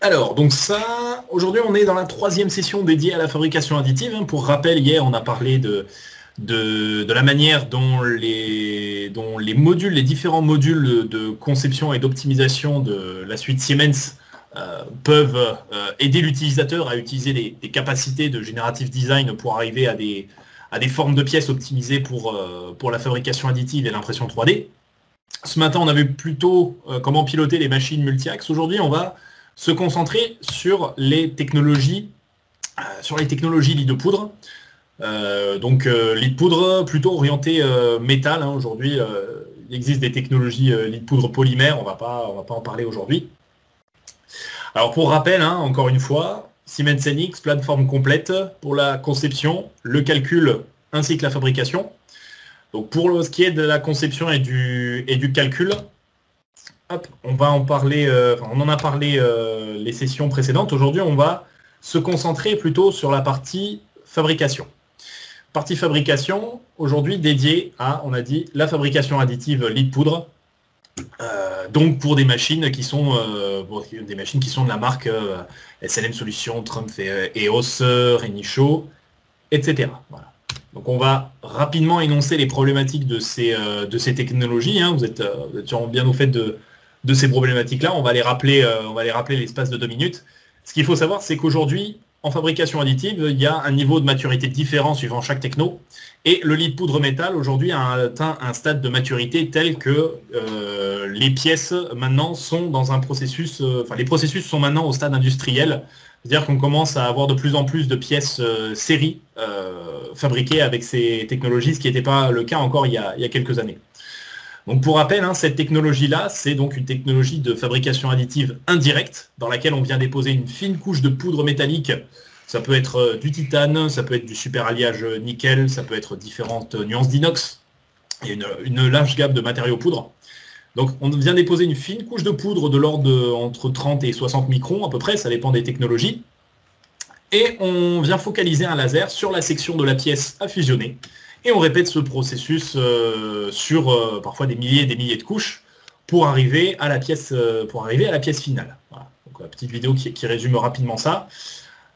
Alors, donc ça, aujourd'hui, on est dans la troisième session dédiée à la fabrication additive. Pour rappel, hier, on a parlé de la manière dont les modules, les différents modules de conception et d'optimisation de la suite Siemens peuvent aider l'utilisateur à utiliser les capacités de Generative Design pour arriver à des formes de pièces optimisées pour la fabrication additive et l'impression 3D. Ce matin, on a vu plutôt comment piloter les machines multi-axes. Aujourd'hui, on va se concentrer sur les technologies lit de poudre. Lit de poudre plutôt orienté métal. Aujourd'hui, il existe des technologies lit de poudre polymère. On va pas en parler aujourd'hui. Alors pour rappel, encore une fois, Siemens NX, plateforme complète pour la conception, le calcul ainsi que la fabrication. Donc pour ce qui est de la conception et du calcul, hop, on va en parler, on en a parlé les sessions précédentes. Aujourd'hui, on va se concentrer plutôt sur la partie fabrication. Partie fabrication, aujourd'hui dédiée à, on a dit, la fabrication additive lit de poudre. Donc pour des machines qui sont de la marque SLM Solutions, Trumpf et EOS, Renishaw, etc. Voilà. Donc on va rapidement énoncer les problématiques de ces technologies. Vous êtes sûrement bien au fait de ces problématiques-là. On va les rappeler l'espace de 2 minutes. Ce qu'il faut savoir, c'est qu'aujourd'hui, en fabrication additive, il y a un niveau de maturité différent suivant chaque techno. Et le lit de poudre métal, aujourd'hui, a atteint un stade de maturité tel que les pièces, maintenant, sont dans un processus... les processus sont maintenant au stade industriel. C'est-à-dire qu'on commence à avoir de plus en plus de pièces série fabriquées avec ces technologies, ce qui n'était pas le cas encore il y a quelques années. Donc pour rappel, cette technologie-là, c'est donc une technologie de fabrication additive indirecte, dans laquelle on vient déposer une fine couche de poudre métallique. Ça peut être du titane, ça peut être du super-alliage nickel, ça peut être différentes nuances d'inox. Il y a une large gamme de matériaux poudre. Donc on vient déposer une fine couche de poudre de l'ordre entre 30 et 60 microns à peu près, ça dépend des technologies. Et on vient focaliser un laser sur la section de la pièce à fusionner. Et on répète ce processus sur parfois des milliers et des milliers de couches pour arriver à la pièce finale. Voilà. Donc la petite vidéo qui résume rapidement ça.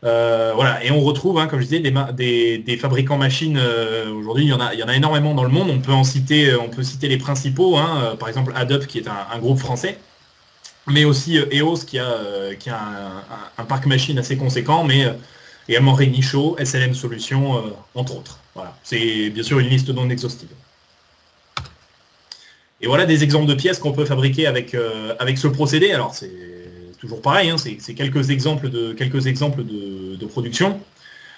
Voilà. Et on retrouve, comme je disais, des fabricants machines. Aujourd'hui, il y en a énormément dans le monde. On peut citer les principaux. Par exemple, Adobe, qui est un groupe français. Mais aussi EOS, qui a un parc machine assez conséquent, mais également Renishaw, SLM Solutions, entre autres. Voilà. C'est bien sûr une liste non exhaustive. Et voilà des exemples de pièces qu'on peut fabriquer avec ce procédé. Alors c'est toujours pareil, c'est quelques exemples de production.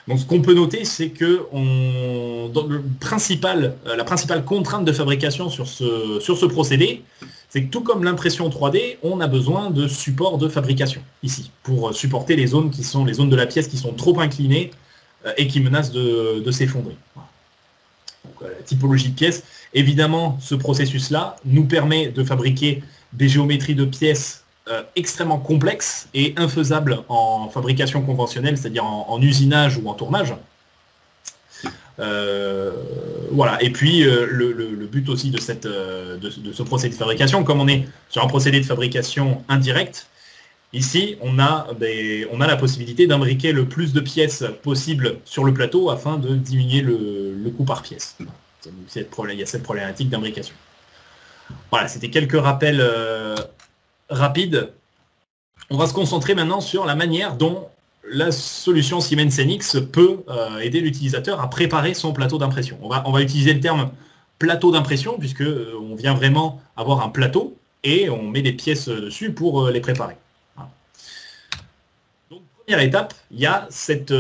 Donc ce qu'on peut noter, c'est que la principale contrainte de fabrication sur ce procédé, c'est que tout comme l'impression 3D, on a besoin de support de fabrication, ici, pour supporter les zones de la pièce qui sont trop inclinées et qui menacent de s'effondrer. Voilà. Donc, la typologie de pièces, évidemment, ce processus-là nous permet de fabriquer des géométries de pièces extrêmement complexes et infaisables en fabrication conventionnelle, c'est-à-dire en usinage ou en tournage. Voilà. Et puis le but aussi de ce procédé de fabrication, comme on est sur un procédé de fabrication indirect, ici on a la possibilité d'imbriquer le plus de pièces possible sur le plateau afin de diminuer le coût par pièce. Il y a cette problématique d'imbrication. Voilà, c'était quelques rappels rapides. On va se concentrer maintenant sur la manière dont la solution Siemens NX peut aider l'utilisateur à préparer son plateau d'impression. On va utiliser le terme plateau d'impression puisque on vient vraiment avoir un plateau et on met des pièces dessus pour les préparer. Voilà. Donc première étape, il y a cette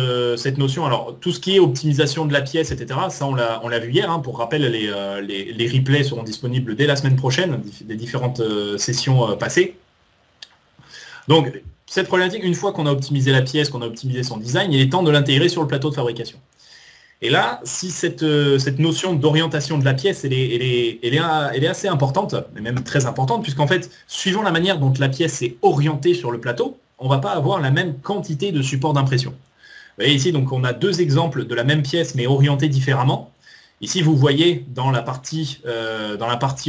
notion. Alors tout ce qui est optimisation de la pièce, etc. Ça on l'a vu hier. Pour rappel, les replays seront disponibles dès la semaine prochaine des différentes sessions passées. Donc cette problématique, une fois qu'on a optimisé la pièce, qu'on a optimisé son design, il est temps de l'intégrer sur le plateau de fabrication. Et là, si cette notion d'orientation de la pièce, elle est assez importante, mais même très importante, puisqu'en fait, suivant la manière dont la pièce est orientée sur le plateau, on ne va pas avoir la même quantité de support d'impression. Vous voyez ici, donc on a deux exemples de la même pièce, mais orientés différemment. Ici, vous voyez dans la partie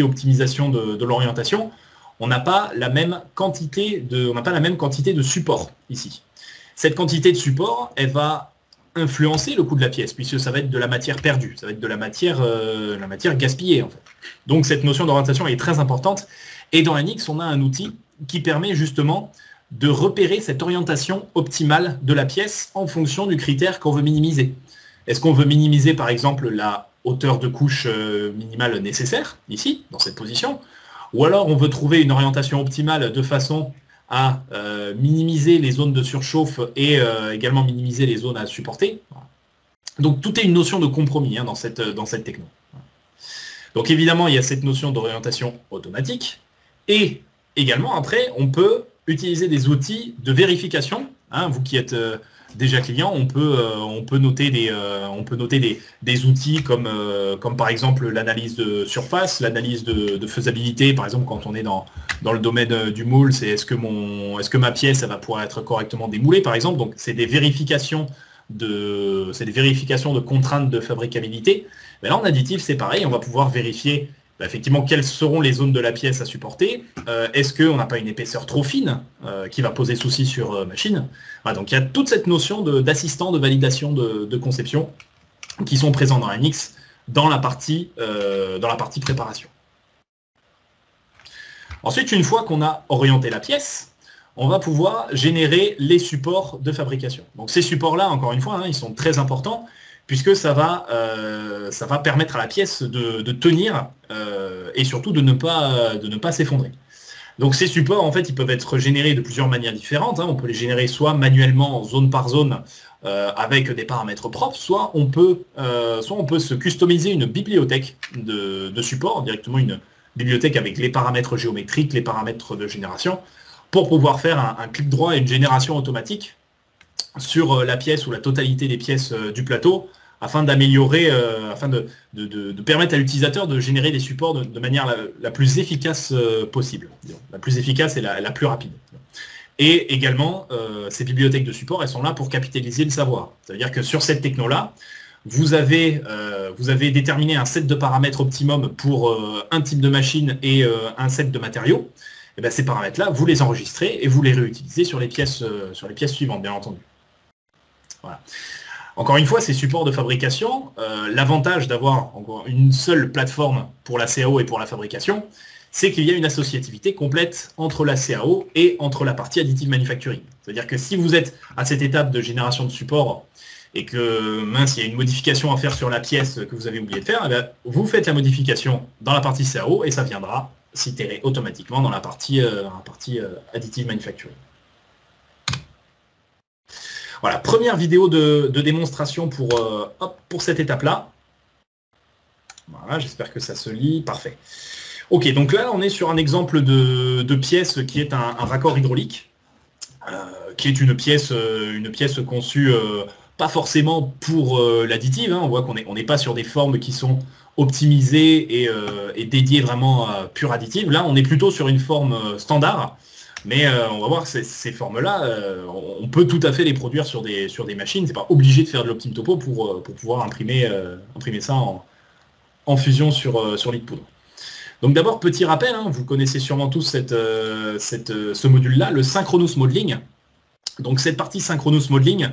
optimisation de l'orientation, on n'a pas la même quantité de support ici. Cette quantité de support, elle va influencer le coût de la pièce, puisque ça va être de la matière perdue, ça va être de la matière gaspillée en fait. Donc cette notion d'orientation est très importante, et dans NX, on a un outil qui permet justement de repérer cette orientation optimale de la pièce en fonction du critère qu'on veut minimiser. Est-ce qu'on veut minimiser par exemple la hauteur de couche minimale nécessaire, ici, dans cette position, ou alors on veut trouver une orientation optimale de façon à minimiser les zones de surchauffe et également minimiser les zones à supporter. Donc tout est une notion de compromis dans cette techno. Donc évidemment, il y a cette notion d'orientation automatique, et également après, on peut utiliser des outils de vérification. Vous qui êtes déjà client, on peut noter des outils comme par exemple l'analyse de surface, l'analyse de faisabilité. Par exemple, quand on est dans le domaine du moule, c'est est-ce que ma pièce elle va pouvoir être correctement démoulée, par exemple. Donc c'est des vérifications de contraintes de fabricabilité. Mais là en additif, c'est pareil, on va pouvoir vérifier effectivement quelles seront les zones de la pièce à supporter. Est-ce qu'on n'a pas une épaisseur trop fine qui va poser souci sur machine. Voilà, donc il y a toute cette notion d'assistant de validation de conception qui sont présents dans NX dans la partie préparation. Ensuite, une fois qu'on a orienté la pièce, on va pouvoir générer les supports de fabrication. Donc ces supports-là, encore une fois, ils sont très importants, puisque ça va permettre à la pièce de tenir et surtout de ne pas s'effondrer. Donc ces supports, en fait, ils peuvent être générés de plusieurs manières différentes. On peut les générer soit manuellement, zone par zone, avec des paramètres propres, soit on peut se customiser une bibliothèque de support, directement une bibliothèque avec les paramètres géométriques, les paramètres de génération, pour pouvoir faire un clic droit et une génération automatique sur la pièce ou la totalité des pièces du plateau, afin d'améliorer, afin de permettre à l'utilisateur de générer des supports de manière la plus efficace possible. La plus efficace et la plus rapide. Et également, ces bibliothèques de support, elles sont là pour capitaliser le savoir. C'est-à-dire que sur cette techno-là, vous avez déterminé un set de paramètres optimum pour un type de machine et un set de matériaux. Et bien, ces paramètres-là, vous les enregistrez et vous les réutilisez sur les pièces suivantes, bien entendu. Voilà. Encore une fois, ces supports de fabrication, l'avantage d'avoir encore une seule plateforme pour la CAO et pour la fabrication, c'est qu'il y a une associativité complète entre la CAO et entre la partie additive manufacturing. C'est-à-dire que si vous êtes à cette étape de génération de support et que, mince, il y a une modification à faire sur la pièce que vous avez oublié de faire, eh bien, vous faites la modification dans la partie CAO et ça viendra s'itérer automatiquement dans la partie additive manufacturing. Voilà, première vidéo de démonstration pour cette étape-là. Voilà, j'espère que ça se lit. Parfait. Ok, donc là, on est sur un exemple de pièce qui est un raccord hydraulique, qui est une pièce conçue pas forcément pour l'additive. On voit qu'on n'est pas sur des formes qui sont optimisées et dédiées vraiment à pure additive. Là, on est plutôt sur une forme standard. Mais on va voir que ces formes-là, on peut tout à fait les produire sur des machines. C'est pas obligé de faire de l'Optime Topo pour pouvoir imprimer ça en fusion sur lit de poudre. Donc d'abord, petit rappel, vous connaissez sûrement tous ce module-là, le Synchronous Modeling. Donc cette partie Synchronous Modeling,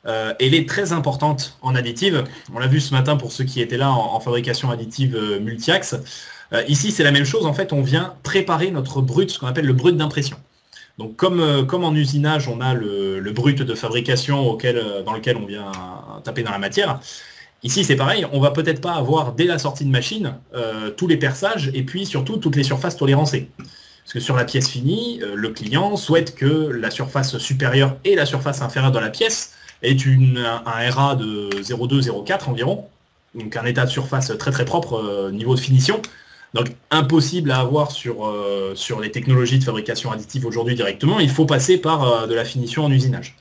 elle est très importante en additive. On l'a vu ce matin pour ceux qui étaient là en fabrication additive multi-axe. Ici, c'est la même chose. En fait, on vient préparer notre brut, ce qu'on appelle le brut d'impression. Donc comme en usinage, on a le brut de fabrication dans lequel on vient taper dans la matière, ici c'est pareil, on va peut-être pas avoir dès la sortie de machine tous les perçages et puis surtout toutes les surfaces tolérancées. Parce que sur la pièce finie, le client souhaite que la surface supérieure et la surface inférieure de la pièce ait un RA de 0,2-0,4 environ, donc un état de surface très très propre niveau de finition. Donc impossible à avoir sur les technologies de fabrication additive aujourd'hui directement, il faut passer par de la finition en usinage.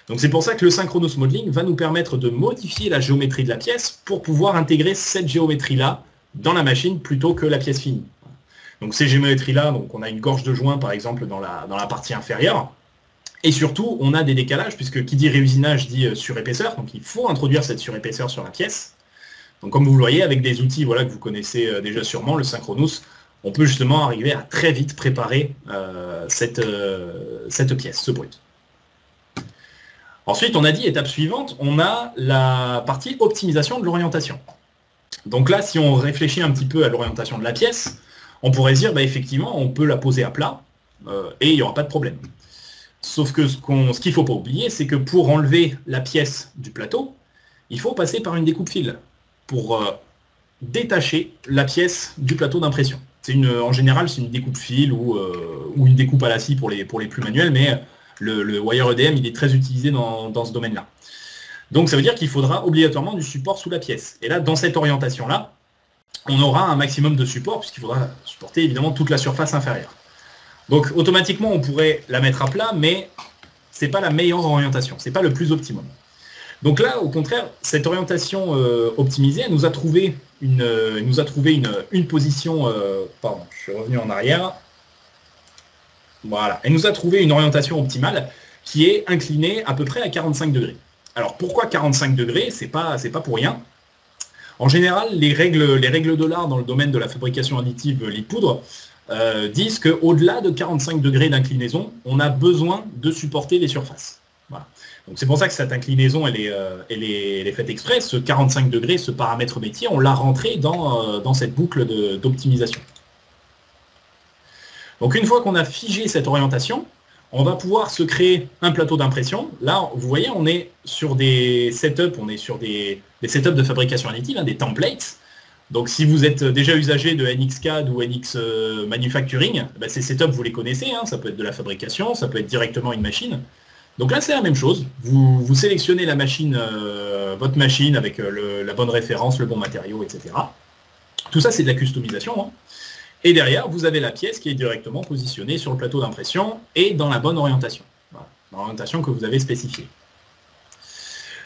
Donc c'est pour ça que le Synchronous Modeling va nous permettre de modifier la géométrie de la pièce pour pouvoir intégrer cette géométrie-là dans la machine plutôt que la pièce finie. Donc ces géométries-là, donc on a une gorge de joint par exemple dans la partie inférieure, et surtout on a des décalages, puisque qui dit réusinage dit surépaisseur, donc il faut introduire cette surépaisseur sur la pièce. Donc comme vous le voyez, avec des outils que vous connaissez déjà sûrement, le Synchronous, on peut justement arriver à très vite préparer cette pièce, ce brut. Ensuite, on a dit, étape suivante, on a la partie optimisation de l'orientation. Donc là, si on réfléchit un petit peu à l'orientation de la pièce, on pourrait se dire, bah, effectivement, on peut la poser à plat et il n'y aura pas de problème. Sauf que ce qu'il ne faut pas oublier, c'est que pour enlever la pièce du plateau, il faut passer par une découpe-fil pour détacher la pièce du plateau d'impression. En général, c'est une découpe-fil ou une découpe à la scie pour les plus manuels, mais le wire EDM, il est très utilisé dans ce domaine-là. Donc ça veut dire qu'il faudra obligatoirement du support sous la pièce. Et là, dans cette orientation-là, on aura un maximum de support, puisqu'il faudra supporter évidemment toute la surface inférieure. Donc automatiquement, on pourrait la mettre à plat, mais ce n'est pas la meilleure orientation, ce n'est pas le plus optimum. Donc là, au contraire, cette orientation optimisée, elle nous a trouvé une position... pardon, je suis revenu en arrière. Voilà, elle nous a trouvé une orientation optimale qui est inclinée à peu près à 45 degrés. Alors pourquoi 45 degrés? C'est pas pour rien. En général, les règles de l'art dans le domaine de la fabrication additive lit poudre disent qu'au-delà de 45 degrés d'inclinaison, on a besoin de supporter les surfaces. Voilà. Donc c'est pour ça que cette inclinaison, elle est faite exprès. Ce 45 degrés, ce paramètre métier, on l'a rentré dans cette boucle d'optimisation. Donc une fois qu'on a figé cette orientation, on va pouvoir se créer un plateau d'impression. Là, vous voyez, on est sur des setups, des setups de fabrication additive, hein, des templates. Donc si vous êtes déjà usager de NXCAD ou NX Manufacturing, bah, ces setups, vous les connaissez, hein, ça peut être de la fabrication, ça peut être directement une machine. Donc là, c'est la même chose. Vous sélectionnez la machine, votre machine avec la bonne référence, le bon matériau, etc. Tout ça, c'est de la customisation. Hein. Et derrière, vous avez la pièce qui est directement positionnée sur le plateau d'impression et dans la bonne orientation. Voilà, l'orientation que vous avez spécifiée.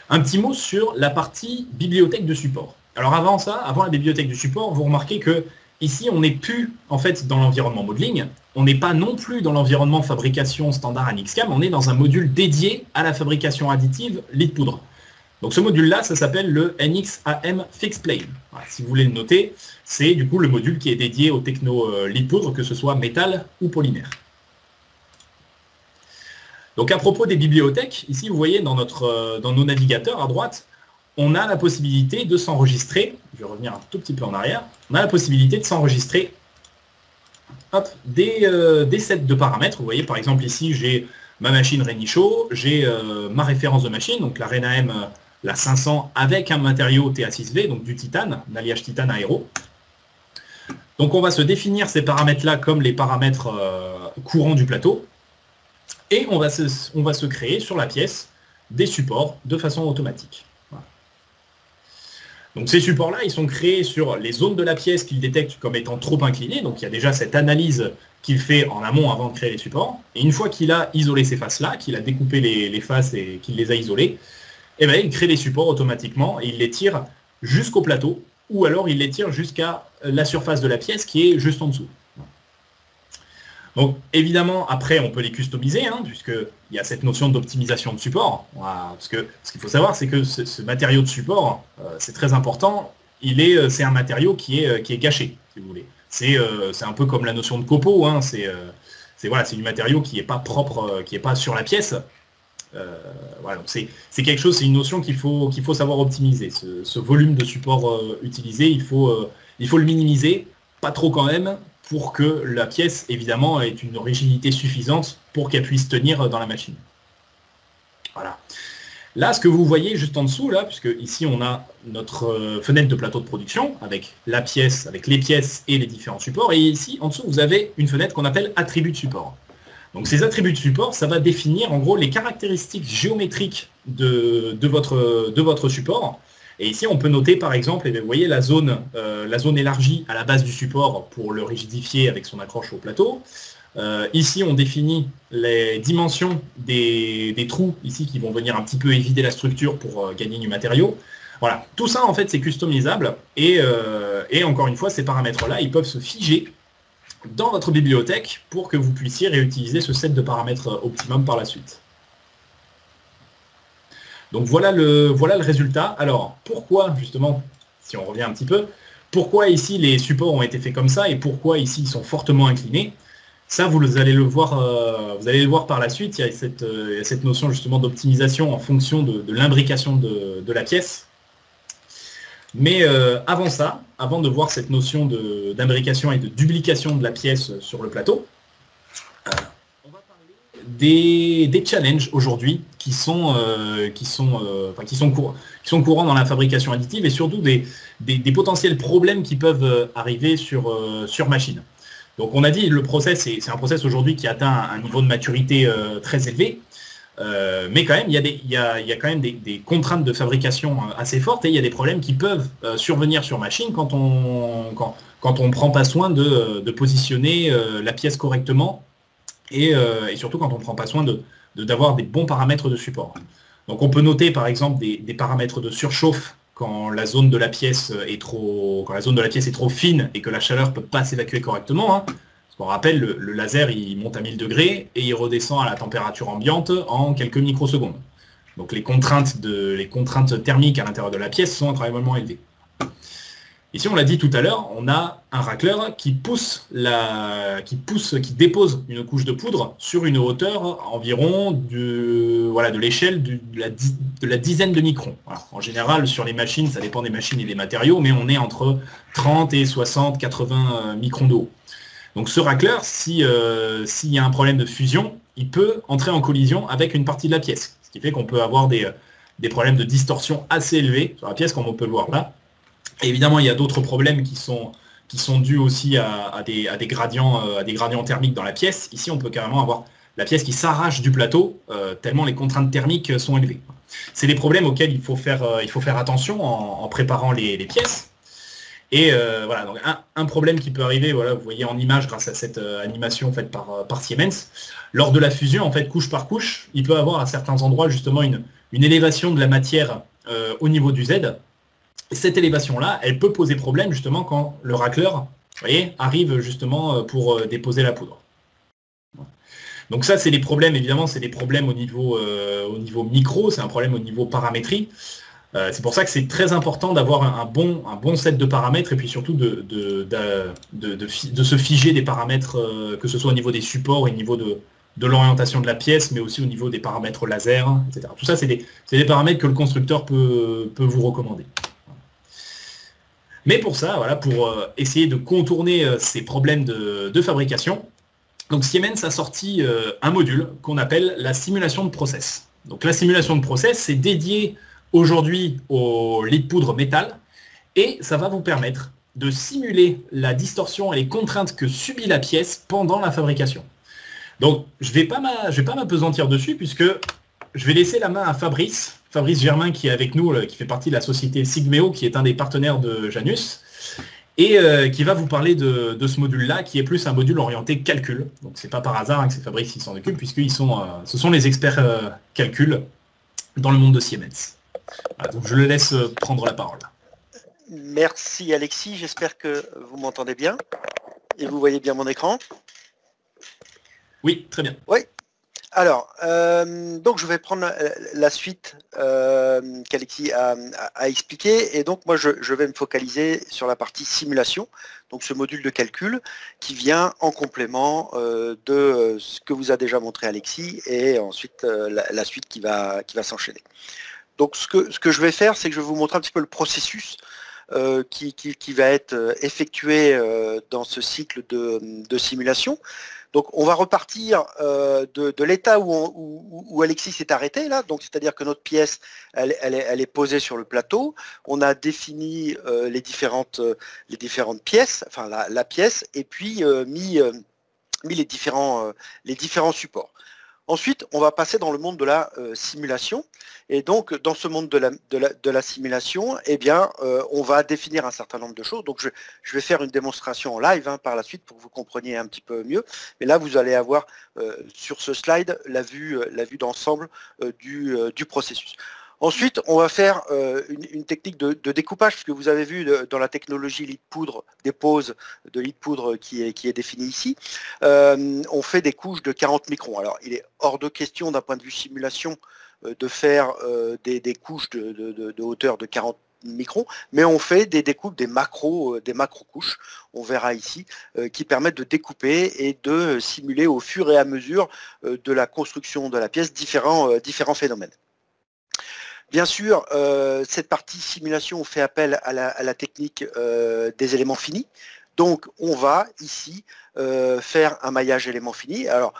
Un petit mot sur la partie bibliothèque de support. Alors avant ça, avant la bibliothèque de support, vous remarquez que ici, on n'est plus en fait dans l'environnement modeling, on n'est pas non plus dans l'environnement fabrication standard NXCAM, on est dans un module dédié à la fabrication additive lit poudre. Donc ce module-là, ça s'appelle le NXAM Fixed Plane. Voilà, si vous voulez le noter, c'est du coup le module qui est dédié aux techno lit poudre, que ce soit métal ou polymère. Donc à propos des bibliothèques, ici vous voyez dans nos navigateurs à droite, on a la possibilité de s'enregistrer, je vais revenir un tout petit peu en arrière, on a la possibilité de s'enregistrer des sets de paramètres. Vous voyez par exemple ici j'ai ma machine Renichaux, j'ai ma référence de machine, donc la RENAM, la 500 avec un matériau TA6V, donc du titane, un alliage titane aéro. Donc on va se définir ces paramètres-là comme les paramètres courants du plateau, et on va se créer sur la pièce des supports de façon automatique. Voilà. Donc ces supports-là, ils sont créés sur les zones de la pièce qu'il détecte comme étant trop inclinées, donc il y a déjà cette analyse qu'il fait en amont avant de créer les supports, et une fois qu'il a isolé ces faces-là, qu'il a découpé les faces et qu'il les a isolées, eh bien, il crée les supports automatiquement et il les tire jusqu'au plateau, ou alors il les tire jusqu'à la surface de la pièce qui est juste en dessous. Donc évidemment, après, on peut les customiser, hein, puisqu'il y a cette notion d'optimisation de support. Voilà, parce que ce qu'il faut savoir, c'est que ce matériau de support, c'est très important, c'est un matériau qui est gâché, si vous voulez. C'est un peu comme la notion de copeaux, hein, c'est du matériau qui n'est pas propre, qui n'est pas sur la pièce. Voilà, c'est quelque chose, c'est une notion qu'il faut savoir optimiser. Ce volume de support utilisé, il faut le minimiser, pas trop quand même, pour que la pièce, évidemment, ait une rigidité suffisante pour qu'elle puisse tenir dans la machine. Voilà. Là, ce que vous voyez juste en dessous, là, puisque ici on a notre fenêtre de plateau de production avec la pièce, avec les pièces et les différents supports, et ici en dessous vous avez une fenêtre qu'on appelle attributs de support. Donc ces attributs de support, ça va définir en gros les caractéristiques géométriques de votre support. Et ici on peut noter par exemple, et vous voyez la zone élargie à la base du support pour le rigidifier avec son accroche au plateau. Ici, on définit les dimensions des trous ici qui vont venir un petit peu éviter la structure pour gagner du matériau. Voilà, tout ça en fait c'est customisable et encore une fois ces paramètres-là ils peuvent se figer dans votre bibliothèque pour que vous puissiez réutiliser ce set de paramètres optimum par la suite. Donc voilà le résultat. Alors pourquoi justement, si on revient un petit peu, Pourquoi ici les supports ont été faits comme ça et pourquoi ici ils sont fortement inclinés? Ça, vous allez le voir par la suite. Il y a cette notion justement d'optimisation en fonction de l'imbrication de la pièce. Mais avant ça, avant de voir cette notion d'imbrication et de duplication de la pièce sur le plateau, on va parler des challenges aujourd'hui qui sont courants dans la fabrication additive et surtout des potentiels problèmes qui peuvent arriver sur machine. Donc on a dit le process, c'est un process aujourd'hui qui atteint un niveau de maturité très élevé, mais quand même il y a quand même des contraintes de fabrication assez fortes et il y a des problèmes qui peuvent survenir sur machine quand on ne prend pas soin de positionner la pièce correctement et surtout quand on ne prend pas soin d'avoir des bons paramètres de support. Donc on peut noter par exemple des paramètres de surchauffe quand la zone de la pièce est trop fine et que la chaleur ne peut pas s'évacuer correctement. Hein. Parce qu'on rappelle, le laser il monte à 1000 degrés et il redescend à la température ambiante en quelques microsecondes. Donc les contraintes thermiques à l'intérieur de la pièce sont incroyablement élevées. Ici, on l'a dit tout à l'heure, on a un racleur qui dépose une couche de poudre sur une hauteur environ de l'échelle de la dizaine de microns. Voilà. En général, sur les machines, ça dépend des machines et des matériaux, mais on est entre 30 et 60, 80 microns de haut. Donc ce racleur, s'il y a un problème de fusion, il peut entrer en collision avec une partie de la pièce. Ce qui fait qu'on peut avoir des problèmes de distorsion assez élevés sur la pièce, comme on peut le voir là. Et évidemment, il y a d'autres problèmes qui sont dus aussi à des gradients thermiques dans la pièce. Ici, on peut carrément avoir la pièce qui s'arrache du plateau, tellement les contraintes thermiques sont élevées. C'est des problèmes auxquels il faut faire attention en préparant les pièces. Et voilà, donc un problème qui peut arriver, voilà, vous voyez en image grâce à cette animation faite par Siemens, lors de la fusion, en fait, couche par couche, il peut avoir à certains endroits justement une élévation de la matière au niveau du Z. Et cette élévation-là, elle peut poser problème justement quand le racleur, vous voyez, arrive justement pour déposer la poudre. Donc ça, c'est des problèmes, évidemment, c'est des problèmes au niveau micro, c'est un problème au niveau paramétrie. C'est pour ça que c'est très important d'avoir un bon set de paramètres et puis surtout de se figer des paramètres, que ce soit au niveau des supports et au niveau de l'orientation de la pièce, mais aussi au niveau des paramètres laser, etc. Tout ça, c'est des paramètres que le constructeur peut vous recommander. Mais pour ça, voilà, pour essayer de contourner ces problèmes de fabrication, donc Siemens a sorti un module qu'on appelle la simulation de process. Donc la simulation de process, c'est dédié aujourd'hui au lit de poudre métal et ça va vous permettre de simuler la distorsion et les contraintes que subit la pièce pendant la fabrication. Donc je ne vais pas m'apesantir dessus puisque je vais laisser la main à Fabrice Germain qui est avec nous, qui fait partie de la société Sigmeo, qui est un des partenaires de Janus, et qui va vous parler de ce module-là, qui est plus un module orienté calcul. Donc c'est pas par hasard que c'est Fabrice qui s'en occupe, puisque ce sont les experts calcul dans le monde de Siemens. Voilà, donc je le laisse prendre la parole. Merci Alexis, j'espère que vous m'entendez bien et vous voyez bien mon écran. Oui, très bien. Oui. Alors, donc je vais prendre la suite qu'Alexis a expliqué et donc moi je vais me focaliser sur la partie simulation, donc ce module de calcul qui vient en complément de ce que vous a déjà montré Alexis et ensuite la suite qui va s'enchaîner. Donc ce que je vais faire, c'est que je vais vous montrer un petit peu le processus qui va être effectué dans ce cycle de simulation. Donc on va repartir de l'état où Alexis s'est arrêté là, donc c'est-à-dire que notre pièce elle est posée sur le plateau, on a défini les différentes pièces, enfin la pièce, et puis mis les différents supports. Ensuite, on va passer dans le monde de la simulation. Et donc, dans ce monde de la simulation, eh bien, on va définir un certain nombre de choses. Donc, je vais faire une démonstration en live par la suite pour que vous compreniez un petit peu mieux. Mais là, vous allez avoir sur ce slide la vue d'ensemble du processus. Ensuite, on va faire une technique de découpage, puisque vous avez vu dans la technologie lit de poudre, des poses de lit de poudre qui est définie ici, on fait des couches de 40 microns. Alors, il est hors de question d'un point de vue simulation de faire des couches de hauteur de 40 microns, mais on fait des découpes, des macro couches, on verra ici, qui permettent de découper et de simuler au fur et à mesure de la construction de la pièce différents phénomènes. Bien sûr, cette partie simulation, on fait appel à la technique des éléments finis. Donc, on va ici faire un maillage élément fini. Alors,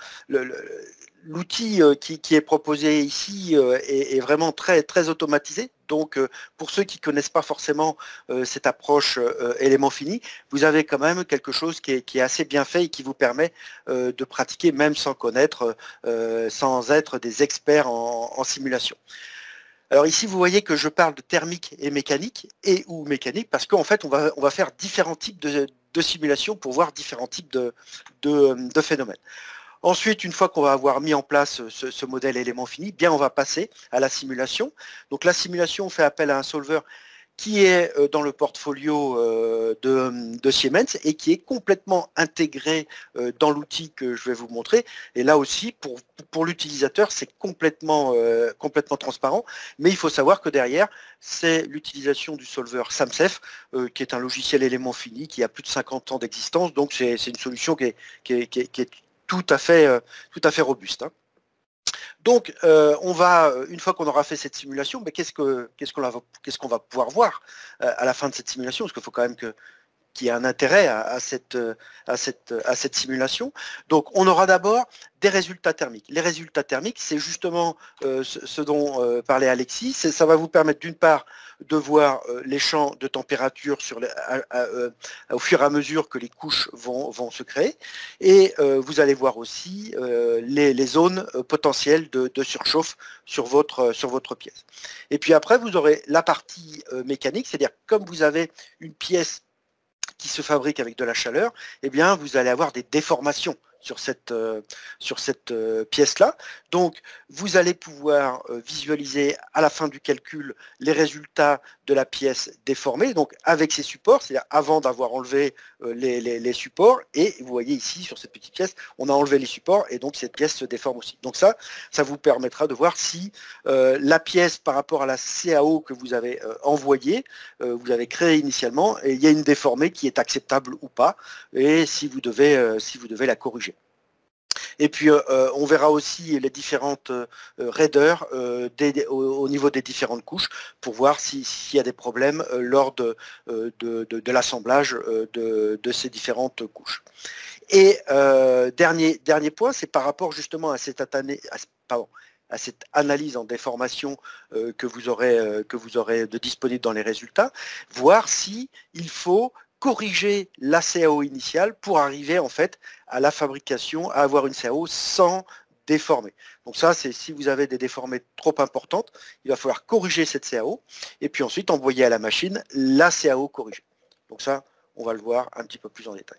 l'outil qui est proposé ici est vraiment très, très automatisé. Donc, pour ceux qui ne connaissent pas forcément cette approche élément fini, vous avez quand même quelque chose qui est assez bien fait et qui vous permet de pratiquer même sans connaître, sans être des experts en simulation. Alors ici, vous voyez que je parle de thermique et mécanique, et ou mécanique, parce qu'en fait, on va faire différents types de simulations pour voir différents types de phénomènes. Ensuite, une fois qu'on va avoir mis en place ce modèle élément fini, bien on va passer à la simulation. Donc la simulation, on fait appel à un solver qui est dans le portfolio de Siemens et qui est complètement intégré dans l'outil que je vais vous montrer. Et là aussi, pour l'utilisateur, c'est complètement transparent. Mais il faut savoir que derrière, c'est l'utilisation du solver SAMSEF, qui est un logiciel élément fini, qui a plus de 50 ans d'existence. Donc c'est une solution qui est tout à fait robuste. Hein. Donc, une fois qu'on aura fait cette simulation, mais qu'est-ce qu'on va pouvoir voir à la fin de cette simulation? Parce qu'il faut quand même qu'il y ait un intérêt à cette simulation. Donc, on aura d'abord des résultats thermiques. Les résultats thermiques, c'est justement ce dont parlait Alexis. Ça va vous permettre d'une part de voir les champs de température au fur et à mesure que les couches vont se créer. Et vous allez voir aussi les zones potentielles de surchauffe sur votre pièce. Et puis après, vous aurez la partie mécanique, c'est-à-dire comme vous avez une pièce qui se fabrique avec de la chaleur, eh bien, vous allez avoir des déformations sur cette pièce-là. Donc, vous allez pouvoir visualiser à la fin du calcul les résultats de la pièce déformée, donc avec ses supports, c'est-à-dire avant d'avoir enlevé les supports. Et vous voyez ici, sur cette petite pièce, on a enlevé les supports et donc cette pièce se déforme aussi. Donc ça vous permettra de voir si la pièce par rapport à la CAO que vous avez envoyée, vous avez créée initialement, et il y a une déformée qui est acceptable ou pas, et si vous devez la corriger. Et puis on verra aussi les différentes raideurs au niveau des différentes couches pour voir s'il y a des problèmes lors de l'assemblage de ces différentes couches. Et dernier point, c'est par rapport justement à cette analyse en déformation que vous aurez de disponible dans les résultats, voir si il faut corriger la CAO initiale pour arriver en fait à la fabrication, à avoir une CAO sans déformer. Donc ça, c'est si vous avez des déformées trop importantes, il va falloir corriger cette CAO et puis ensuite envoyer à la machine la CAO corrigée. Donc ça, on va le voir un petit peu plus en détail.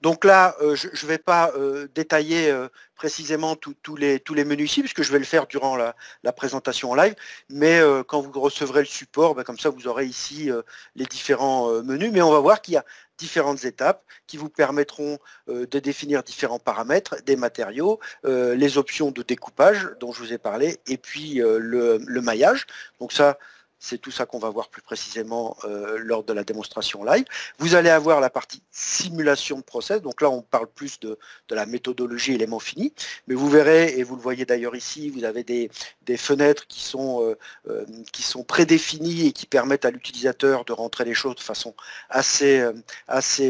Donc là, je ne vais pas détailler précisément tous les menus ici, puisque je vais le faire durant la présentation en live, mais quand vous recevrez le support, comme ça vous aurez ici les différents menus, mais on va voir qu'il y a différentes étapes qui vous permettront de définir différents paramètres, des matériaux, les options de découpage dont je vous ai parlé, et puis le maillage. Donc ça, c'est tout ça qu'on va voir plus précisément lors de la démonstration live. Vous allez avoir la partie simulation de process. Donc là, on parle plus de la méthodologie élément fini. Mais vous verrez, et vous le voyez d'ailleurs ici, vous avez des fenêtres qui sont prédéfinies et qui permettent à l'utilisateur de rentrer les choses de façon assez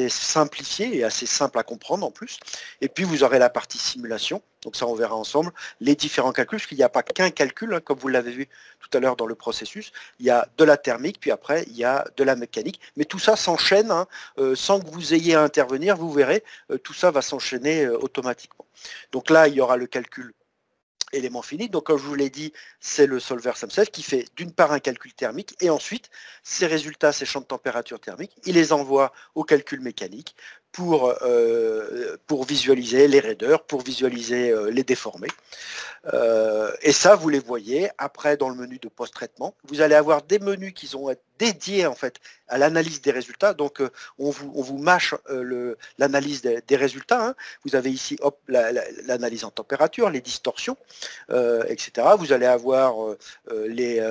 simplifiée et assez simple à comprendre en plus. Et puis, vous aurez la partie simulation. Donc ça, on verra ensemble les différents calculs, parce qu'il n'y a pas qu'un calcul, hein, comme vous l'avez vu tout à l'heure dans le processus. Il y a de la thermique, puis après, il y a de la mécanique. Mais tout ça s'enchaîne, hein, sans que vous ayez à intervenir. Vous verrez, tout ça va s'enchaîner automatiquement. Donc là, il y aura le calcul élément fini. Donc comme je vous l'ai dit, c'est le solver SAMSEF qui fait d'une part un calcul thermique et ensuite ces résultats, ces champs de température thermique, il les envoie au calcul mécanique pour visualiser les raideurs, pour visualiser les déformés. Et ça, vous les voyez après dans le menu de post-traitement. Vous allez avoir des menus qui vont être dédiés en fait à l'analyse des résultats. Donc, on vous mâche l'analyse des résultats. Hein. Vous avez ici l'analyse en température, les distorsions, etc. Vous allez avoir les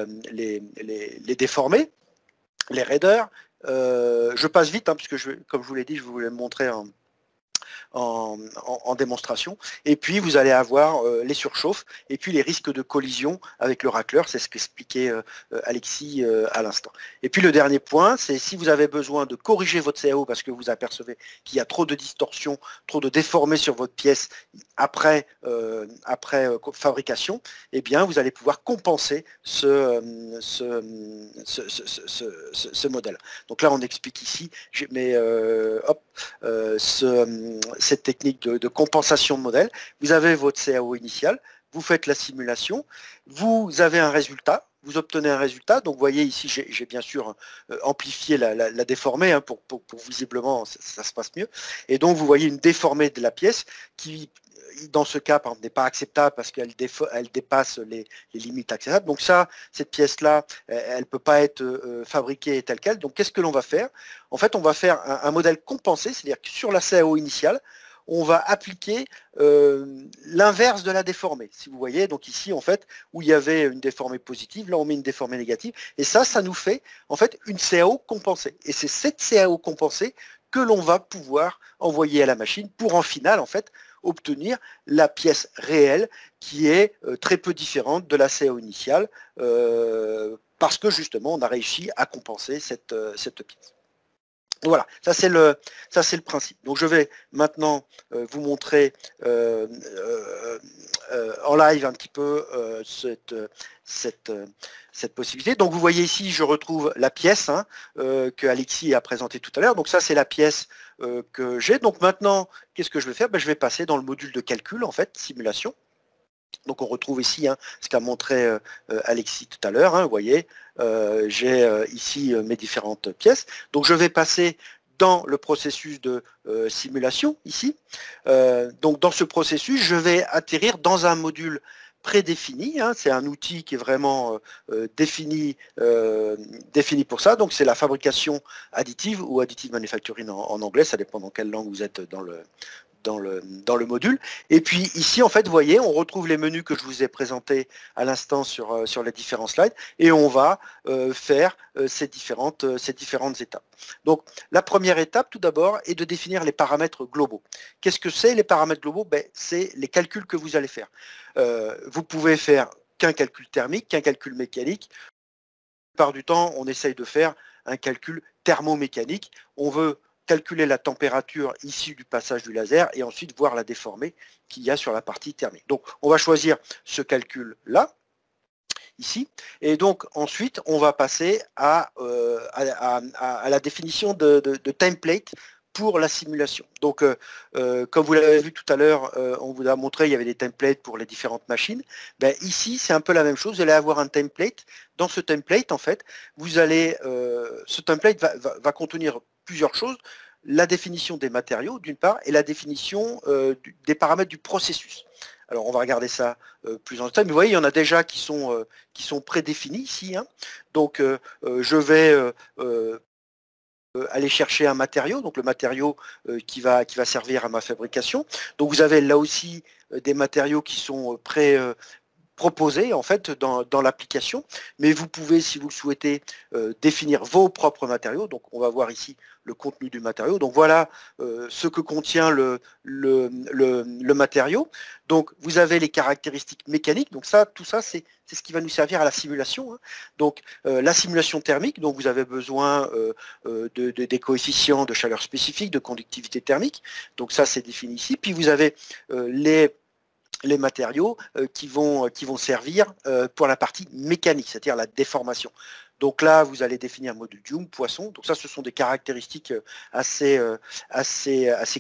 déformés, les raideurs. Je passe vite, hein, puisque comme je vous l'ai dit, je voulais me montrer en démonstration. Et puis, vous allez avoir les surchauffes et puis les risques de collision avec le racleur. C'est ce qu'expliquait Alexis à l'instant. Et puis, le dernier point, c'est si vous avez besoin de corriger votre CAO parce que vous apercevez qu'il y a trop de distorsion, trop de déformés sur votre pièce après fabrication, eh bien, vous allez pouvoir compenser ce modèle. Donc là, on explique ici, mais cette technique de compensation de modèle. Vous avez votre CAO initial, vous faites la simulation, vous avez un résultat, vous obtenez un résultat. Donc vous voyez ici, j'ai bien sûr amplifié la déformée hein, pour visiblement ça se passe mieux. Et donc vous voyez une déformée de la pièce qui, dans ce cas, par exemple, n'est pas acceptable parce qu'elle dépasse les limites acceptables. Donc ça, cette pièce-là, elle ne peut pas être fabriquée telle qu'elle. Donc qu'est-ce que l'on va faire? En fait, on va faire un modèle compensé, c'est-à-dire que sur la CAO initiale, on va appliquer l'inverse de la déformée. Si vous voyez, donc ici, en fait, où il y avait une déformée positive, là, on met une déformée négative. Et ça nous fait, en fait, une CAO compensée. Et c'est cette CAO compensée que l'on va pouvoir envoyer à la machine pour, en finale, en fait, obtenir la pièce réelle qui est très peu différente de la CAO initiale parce que, justement, on a réussi à compenser cette pièce. Voilà, ça c'est le principe. Donc je vais maintenant vous montrer en live un petit peu cette possibilité. Donc vous voyez ici, je retrouve la pièce hein, que Alexis a présentée tout à l'heure. Donc ça c'est la pièce que j'ai. Donc maintenant, qu'est-ce que je vais faire? Je vais passer dans le module de calcul, en fait, simulation. Donc on retrouve ici hein, ce qu'a montré Alexis tout à l'heure. Hein, vous voyez, j'ai ici mes différentes pièces. Donc je vais passer dans le processus de simulation ici. Donc dans ce processus, je vais atterrir dans un module prédéfini. Hein, c'est un outil qui est vraiment défini pour ça. Donc c'est la fabrication additive ou additive manufacturing en anglais. Ça dépend dans quelle langue vous êtes dans le module. Et puis ici, en fait, vous voyez, on retrouve les menus que je vous ai présentés à l'instant sur les différents slides et on va faire ces différentes étapes. Donc, la première étape, tout d'abord, est de définir les paramètres globaux. Qu'est-ce que c'est les paramètres globaux? C'est les calculs que vous allez faire. Vous pouvez faire qu'un calcul thermique, qu'un calcul mécanique. La plupart du temps, on essaye de faire un calcul thermomécanique. On veut calculer la température issue du passage du laser et ensuite voir la déformée qu'il y a sur la partie thermique. Donc on va choisir ce calcul-là, ici, et donc ensuite on va passer à la définition de template pour la simulation. Donc, comme vous l'avez vu tout à l'heure, on vous a montré il y avait des templates pour les différentes machines. Ici, c'est un peu la même chose. Vous allez avoir un template. Dans ce template, en fait, vous allez, ce template va contenir plusieurs choses. La définition des matériaux, d'une part, et la définition des paramètres du processus. Alors, on va regarder ça plus en détail. Mais vous voyez, il y en a déjà qui sont prédéfinis ici. Hein. Donc, je vais aller chercher un matériau, donc le matériau qui va servir à ma fabrication. Donc vous avez là aussi des matériaux qui sont proposés en fait dans l'application, mais vous pouvez, si vous le souhaitez, définir vos propres matériaux. Donc on va voir ici le contenu du matériau. Donc voilà ce que contient le matériau. Donc vous avez les caractéristiques mécaniques. Donc ça, tout ça, c'est ce qui va nous servir à la simulation. Hein. Donc la simulation thermique, donc vous avez besoin des coefficients de chaleur spécifiques, de conductivité thermique. Donc ça, c'est défini ici. Puis vous avez les matériaux qui vont servir pour la partie mécanique, c'est-à-dire la déformation. Donc là, vous allez définir un module Joule, poisson. Donc ça, ce sont des caractéristiques assez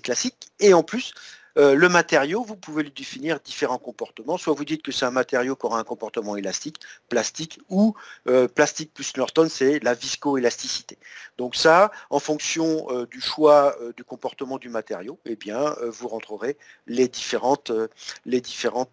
classiques. Et en plus, le matériau, vous pouvez lui définir différents comportements. Soit vous dites que c'est un matériau qui aura un comportement élastique, plastique, ou plastique plus Norton, c'est la viscoélasticité. Donc ça, en fonction du choix du comportement du matériau, eh bien, vous rentrerez les différentes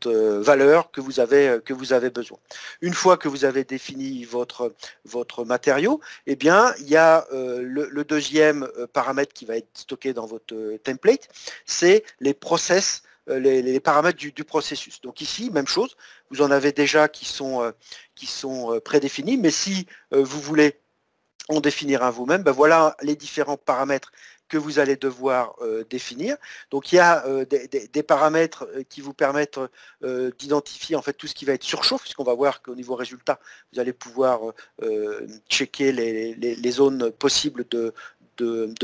valeurs que vous avez besoin. Une fois que vous avez défini votre matériau, eh bien, il y a le deuxième paramètre qui va être stocké dans votre template, c'est les process, les paramètres du processus. Donc ici, même chose, vous en avez déjà qui sont prédéfinis, mais si vous voulez en définir un vous-même, ben voilà les différents paramètres que vous allez devoir définir. Donc il y a des paramètres qui vous permettent d'identifier en fait tout ce qui va être surchauffe, puisqu'on va voir qu'au niveau résultat, vous allez pouvoir checker les zones possibles de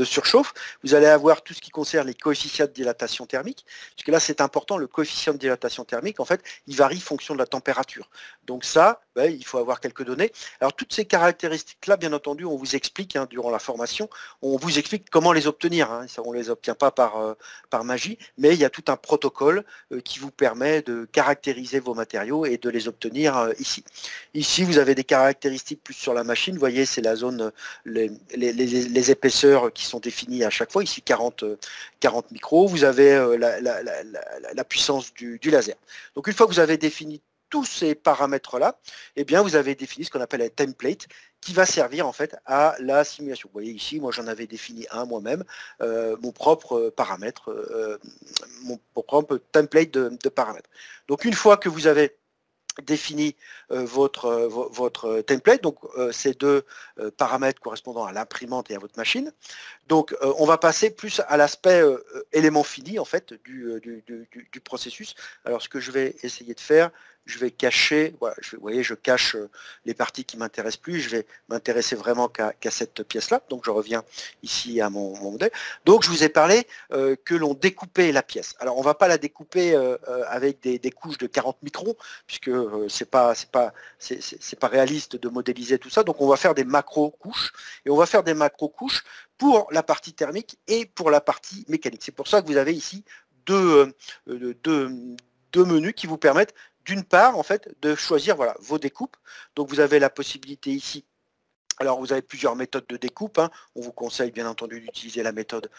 surchauffe. Vous allez avoir tout ce qui concerne les coefficients de dilatation thermique, puisque là c'est important, le coefficient de dilatation thermique, en fait, il varie en fonction de la température. Donc ça, ben, il faut avoir quelques données. Alors toutes ces caractéristiques-là, bien entendu, on vous explique durant la formation, on vous explique comment les obtenir. Ça, on ne les obtient pas par magie, mais il y a tout un protocole qui vous permet de caractériser vos matériaux et de les obtenir ici. Ici, vous avez des caractéristiques plus sur la machine. Vous voyez, c'est la zone, les épaisseurs qui sont définies à chaque fois. Ici, 40 micros. Vous avez la puissance du laser. Donc, une fois que vous avez défini tous ces paramètres-là, eh bien, vous avez défini ce qu'on appelle un template qui va servir en fait à la simulation. Vous voyez ici, moi j'en avais défini un moi-même, mon propre paramètre, mon propre template de paramètres. Donc une fois que vous avez défini votre template, donc ces deux paramètres correspondant à l'imprimante et à votre machine. Donc on va passer plus à l'aspect élément fini en fait du processus. Alors ce que je vais essayer de faire, je vais cacher, voilà, vous voyez, je cache les parties qui ne m'intéressent plus, je vais m'intéresser vraiment qu'à cette pièce-là. Donc je reviens ici à mon modèle. Donc je vous ai parlé que l'on découpait la pièce. Alors on ne va pas la découper avec des couches de 40 microns, puisque c'est pas réaliste de modéliser tout ça. Donc on va faire des macro-couches, et on va faire des macro-couches pour la partie thermique et pour la partie mécanique. C'est pour ça que vous avez ici deux menus qui vous permettent d'une part en fait de choisir voilà, vos découpes. Donc vous avez la possibilité ici. Alors vous avez plusieurs méthodes de découpe. On vous conseille bien entendu d'utiliser la méthode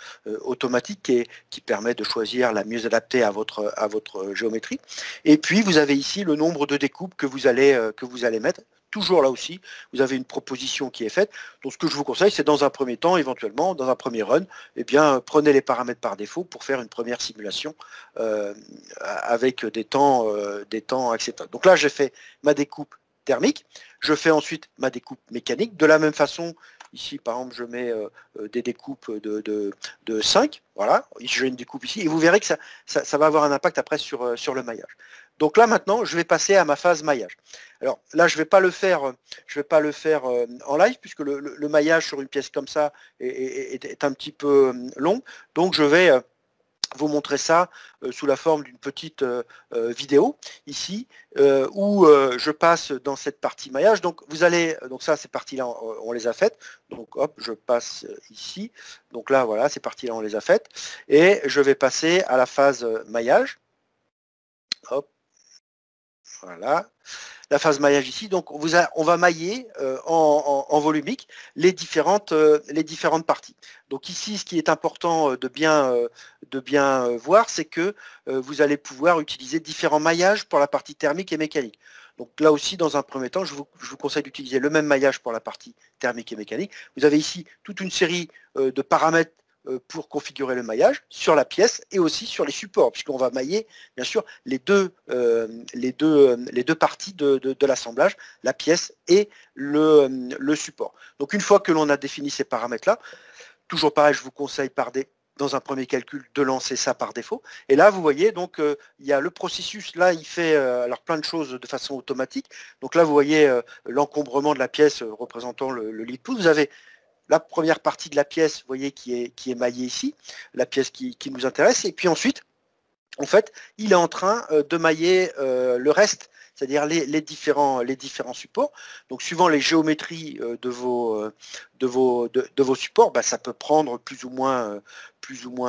automatique qui permet de choisir la mieux adaptée à votre géométrie. Et puis vous avez ici le nombre de découpes que vous allez mettre. Toujours là aussi, vous avez une proposition qui est faite. Donc ce que je vous conseille, c'est dans un premier temps, éventuellement, dans un premier run, eh bien, prenez les paramètres par défaut pour faire une première simulation avec des temps acceptables. Donc là, j'ai fait ma découpe thermique. Je fais ensuite ma découpe mécanique. De la même façon, ici, par exemple, je mets des découpes de 5. Voilà, j'ai une découpe ici. Et vous verrez que ça va avoir un impact après sur le maillage. Donc là, maintenant, je vais passer à ma phase maillage. Alors là, je ne vais pas le faire en live, puisque le maillage sur une pièce comme ça est un petit peu long. Donc, je vais vous montrer ça sous la forme d'une petite vidéo ici où je passe dans cette partie maillage. Donc vous allez, donc ça ces parties-là on les a faites. Donc hop, je passe ici. Donc là voilà, ces parties-là on les a faites et je vais passer à la phase maillage. Hop, voilà. La phase maillage ici, donc on va mailler en volumique les différentes parties. Donc ici, ce qui est important de bien voir, c'est que vous allez pouvoir utiliser différents maillages pour la partie thermique et mécanique. Donc là aussi, dans un premier temps, je vous conseille d'utiliser le même maillage pour la partie thermique et mécanique. Vous avez ici toute une série de paramètres pour configurer le maillage sur la pièce et aussi sur les supports, puisqu'on va mailler bien sûr les deux parties de l'assemblage, la pièce et le support. Donc une fois que l'on a défini ces paramètres-là, toujours pareil, je vous conseille dans un premier calcul de lancer ça par défaut. Et là, vous voyez, donc il y a le processus, là, il fait alors plein de choses de façon automatique. Donc là, vous voyez l'encombrement de la pièce représentant le lead pouce. Vous avez la première partie de la pièce, vous voyez, qui est maillée ici, la pièce qui nous intéresse. Et puis ensuite, en fait, il est en train de mailler le reste, c'est-à-dire les différents supports. Donc, suivant les géométries de vos supports, bah, ça peut prendre plus ou moins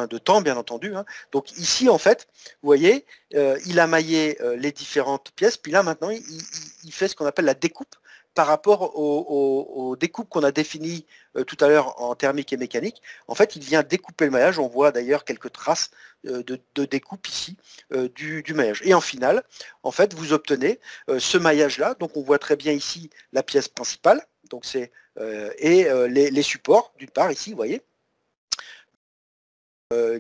de temps, bien entendu, hein. Donc, ici, en fait, vous voyez, il a maillé les différentes pièces, puis là, maintenant, il fait ce qu'on appelle la découpe par rapport aux découpes qu'on a définies tout à l'heure en thermique et mécanique. En fait, il vient découper le maillage. On voit d'ailleurs quelques traces de découpe ici du maillage. Et en finale, en fait, vous obtenez ce maillage-là. Donc, on voit très bien ici la pièce principale. Donc, c'est les supports, d'une part, ici, vous voyez,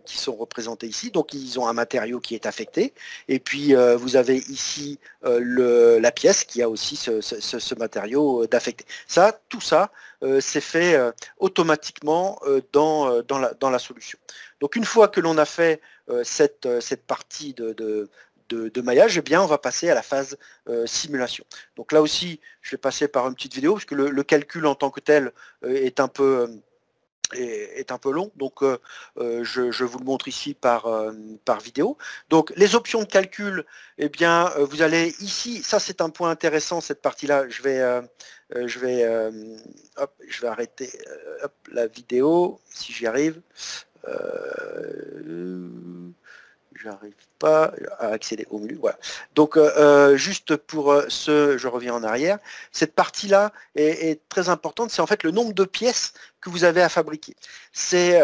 qui sont représentés ici. Donc, ils ont un matériau qui est affecté. Et puis, vous avez ici la pièce qui a aussi ce matériau d'affecté. Tout ça, c'est fait automatiquement dans la solution. Donc, une fois que l'on a fait cette partie de maillage, eh bien, on va passer à la phase simulation. Donc là aussi, je vais passer par une petite vidéo, parce que le calcul en tant que tel est un peu long, donc je vous le montre ici par vidéo. Donc les options de calcul, eh bien vous allez ici, ça c'est un point intéressant, cette partie-là, je vais arrêter la vidéo, si j'y arrive. J'arrive pas à accéder au menu. Voilà. Donc, juste pour je reviens en arrière. Cette partie-là est très importante. C'est en fait le nombre de pièces que vous avez à fabriquer. C'est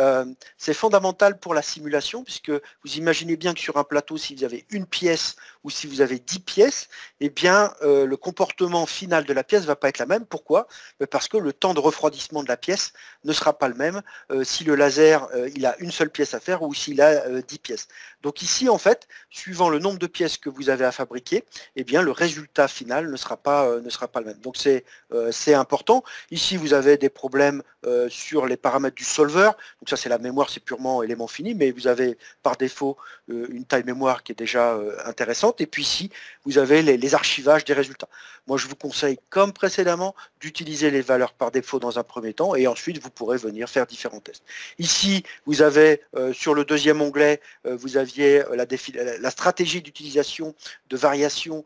fondamental pour la simulation, puisque vous imaginez bien que sur un plateau, si vous avez une pièce ou si vous avez 10 pièces, eh bien, le comportement final de la pièce ne va pas être la même. Pourquoi? Parce que le temps de refroidissement de la pièce ne sera pas le même si le laser il a une seule pièce à faire ou s'il a 10 pièces. Donc ici, en fait, suivant le nombre de pièces que vous avez à fabriquer, eh bien, le résultat final ne sera pas le même. Donc c'est important. Ici, vous avez des problèmes sur les paramètres du solver. Donc ça, c'est la mémoire, c'est purement élément fini, mais vous avez par défaut une taille mémoire qui est déjà intéressante. Et puis ici, vous avez les archivages des résultats. Moi, je vous conseille, comme précédemment, d'utiliser les valeurs par défaut dans un premier temps, et ensuite, vous pourrez venir faire différents tests. Ici, vous avez, sur le deuxième onglet, vous aviez la stratégie d'utilisation de variation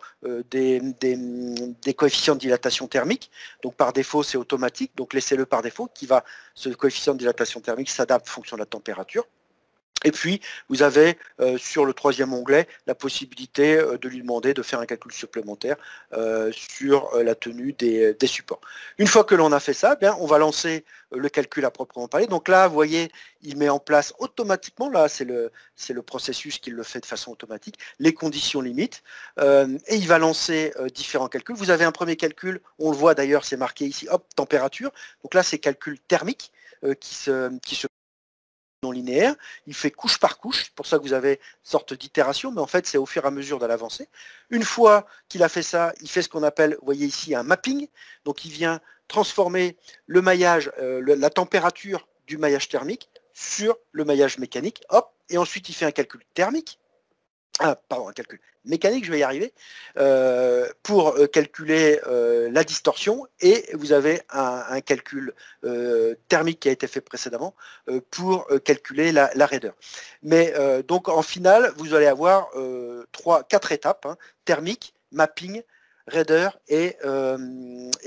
des coefficients de dilatation thermique. Donc, par défaut, c'est automatique. Donc, laissez-le par défaut, ce coefficient de dilatation thermique s'adapte en fonction de la température. Et puis, vous avez sur le troisième onglet la possibilité de lui demander de faire un calcul supplémentaire sur la tenue des supports. Une fois que l'on a fait ça, bien, on va lancer le calcul à proprement parler. Donc là, vous voyez, il met en place automatiquement, là c'est le processus qui le fait de façon automatique, les conditions limites, et il va lancer différents calculs. Vous avez un premier calcul, on le voit d'ailleurs, c'est marqué ici, hop, température. Donc là, c'est calcul thermique qui se non linéaire, il fait couche par couche, c'est pour ça que vous avez une sorte d'itération, mais en fait c'est au fur et à mesure de l'avancée. Une fois qu'il a fait ça, il fait ce qu'on appelle, vous voyez ici, un mapping, donc il vient transformer le maillage, la température du maillage thermique sur le maillage mécanique, hop, et ensuite il fait un calcul thermique, un calcul mécanique, je vais y arriver, pour calculer la distorsion, et vous avez un calcul thermique qui a été fait précédemment pour calculer la raideur. Mais donc en finale, vous allez avoir 4 étapes, hein, thermique, mapping, raideur et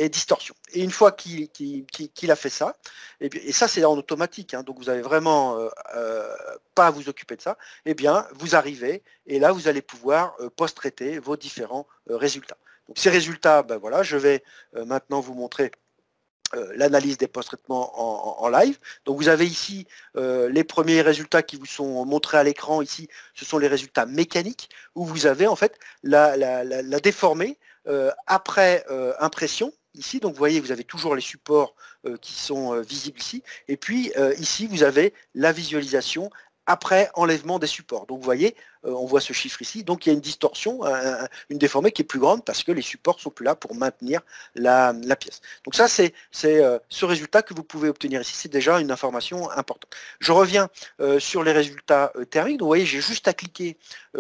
distorsion. Et une fois qu'il a fait ça, et ça c'est en automatique, hein, donc vous n'avez vraiment pas à vous occuper de ça, et bien vous arrivez, et là vous allez pouvoir post-traiter vos différents résultats. Donc ces résultats, ben voilà, je vais maintenant vous montrer l'analyse des post-traitements en live. Donc vous avez ici les premiers résultats qui vous sont montrés à l'écran ici, ce sont les résultats mécaniques, où vous avez en fait la déformée après impression. Ici, donc vous voyez, vous avez toujours les supports qui sont visibles ici. Et puis ici, vous avez la visualisation après enlèvement des supports. Donc vous voyez, on voit ce chiffre ici, donc il y a une distorsion, une déformée qui est plus grande parce que les supports sont plus là pour maintenir la pièce. Donc ça, c'est ce résultat que vous pouvez obtenir ici, c'est déjà une information importante. Je reviens sur les résultats thermiques. Donc vous voyez, j'ai juste à cliquer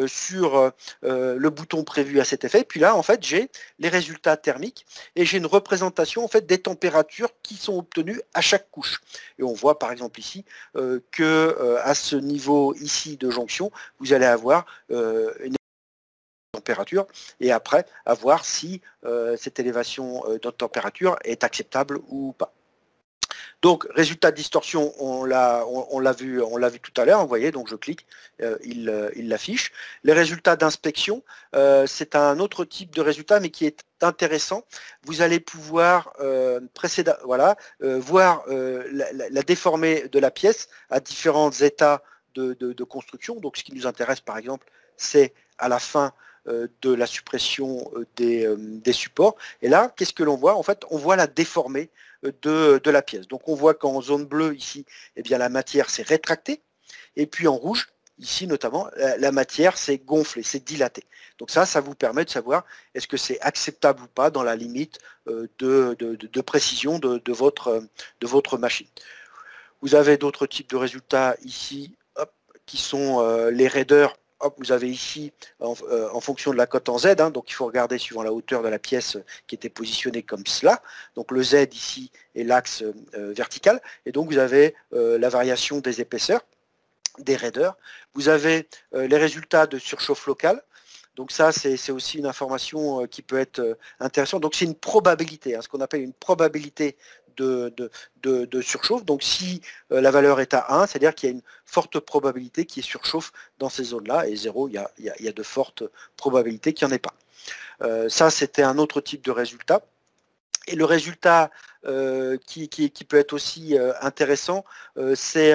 sur le bouton prévu à cet effet, puis là, en fait, j'ai les résultats thermiques et j'ai une représentation en fait des températures qui sont obtenues à chaque couche. Et on voit par exemple ici que à ce niveau ici de jonction, vous allez avoir avoir une température et après à voir si cette élévation de température est acceptable ou pas. Donc résultat de distorsion, on l'a vu tout à l'heure, vous voyez, donc je clique, il l'affiche. Les résultats d'inspection, c'est un autre type de résultat mais qui est intéressant. Vous allez pouvoir voir la déformée de la pièce à différents états de construction. Donc ce qui nous intéresse par exemple, c'est à la fin de la suppression des supports. Et là, qu'est-ce que l'on voit? En fait, on voit la déformée de la pièce. Donc on voit qu'en zone bleue, ici, eh bien, la matière s'est rétractée. Et puis en rouge, ici notamment, la matière s'est gonflée, s'est dilatée. Donc ça vous permet de savoir est-ce que c'est acceptable ou pas dans la limite de précision de votre machine. Vous avez d'autres types de résultats ici, hop, qui sont les raideurs. Hop, vous avez ici, en fonction de la cote en Z, hein, donc il faut regarder suivant la hauteur de la pièce qui était positionnée comme cela. Donc le Z ici est l'axe vertical, et donc vous avez la variation des épaisseurs, des raideurs. Vous avez les résultats de surchauffe locale. Donc ça, c'est aussi une information qui peut être intéressante. Donc c'est une probabilité, hein, ce qu'on appelle une probabilité de surchauffe. Donc si la valeur est à 1, c'est-à-dire qu'il y a une forte probabilité qu'il y ait surchauffe dans ces zones-là, et 0, il y a de fortes probabilités qu'il n'y en ait pas. Ça, c'était un autre type de résultat. Et le résultat qui peut être aussi intéressant, c'est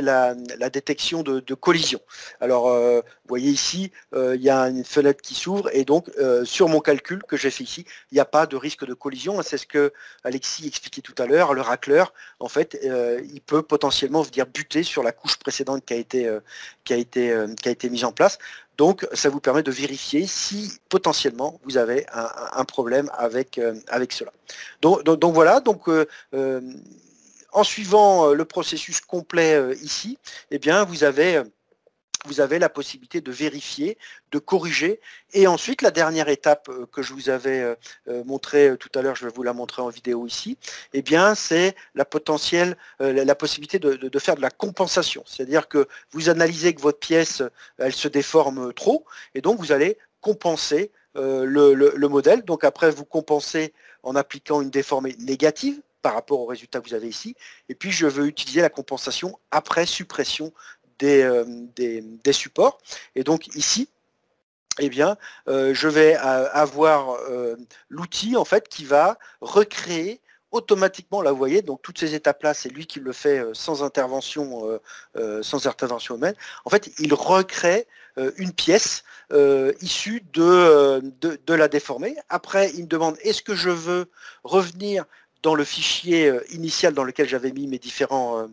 la détection de collision. Alors, vous voyez ici, il y a une fenêtre qui s'ouvre et donc sur mon calcul que j'ai fait ici, il n'y a pas de risque de collision. C'est ce que Alexis expliquait tout à l'heure. Le racleur, en fait, il peut potentiellement venir buter sur la couche précédente qui a été mise en place. Donc, ça vous permet de vérifier si potentiellement vous avez un problème avec cela. Donc voilà, en suivant le processus complet ici, eh bien, vous avez la possibilité de vérifier, de corriger. Et ensuite, la dernière étape que je vous avais montrée tout à l'heure, je vais vous la montrer en vidéo ici, eh bien, c'est la possibilité de faire de la compensation. C'est-à-dire que vous analysez que votre pièce, elle se déforme trop, et donc vous allez compenser le modèle. Donc après, vous compensez en appliquant une déformée négative par rapport au résultat que vous avez ici. Et puis, je veux utiliser la compensation après suppression des supports. Et donc ici, eh bien, je vais avoir l'outil en fait qui va recréer automatiquement, là vous voyez, donc toutes ces étapes-là, c'est lui qui le fait sans intervention humaine. En fait, il recrée une pièce issue de la déformée. Après, il me demande est-ce que je veux revenir dans le fichier initial dans lequel j'avais mis mes différents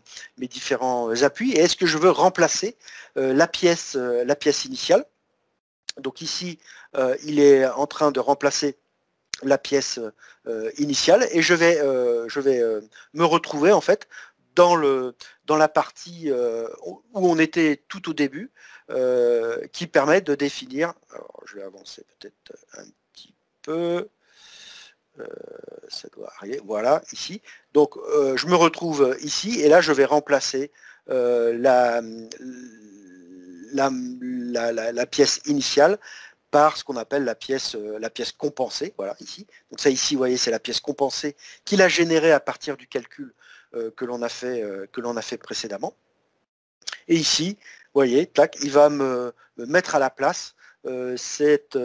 appuis, et est-ce que je veux remplacer la pièce initiale. Donc ici, il est en train de remplacer la pièce initiale, et je vais me retrouver en fait dans la partie où on était tout au début, qui permet de définir, alors je vais avancer peut-être un petit peu, ça doit arriver, voilà, ici. Donc je me retrouve ici, et là je vais remplacer la pièce initiale par ce qu'on appelle la pièce compensée, voilà, ici. Donc ça ici, vous voyez, c'est la pièce compensée qu'il a générée à partir du calcul que l'on a fait précédemment. Et ici, vous voyez, tac, il va me mettre à la place cette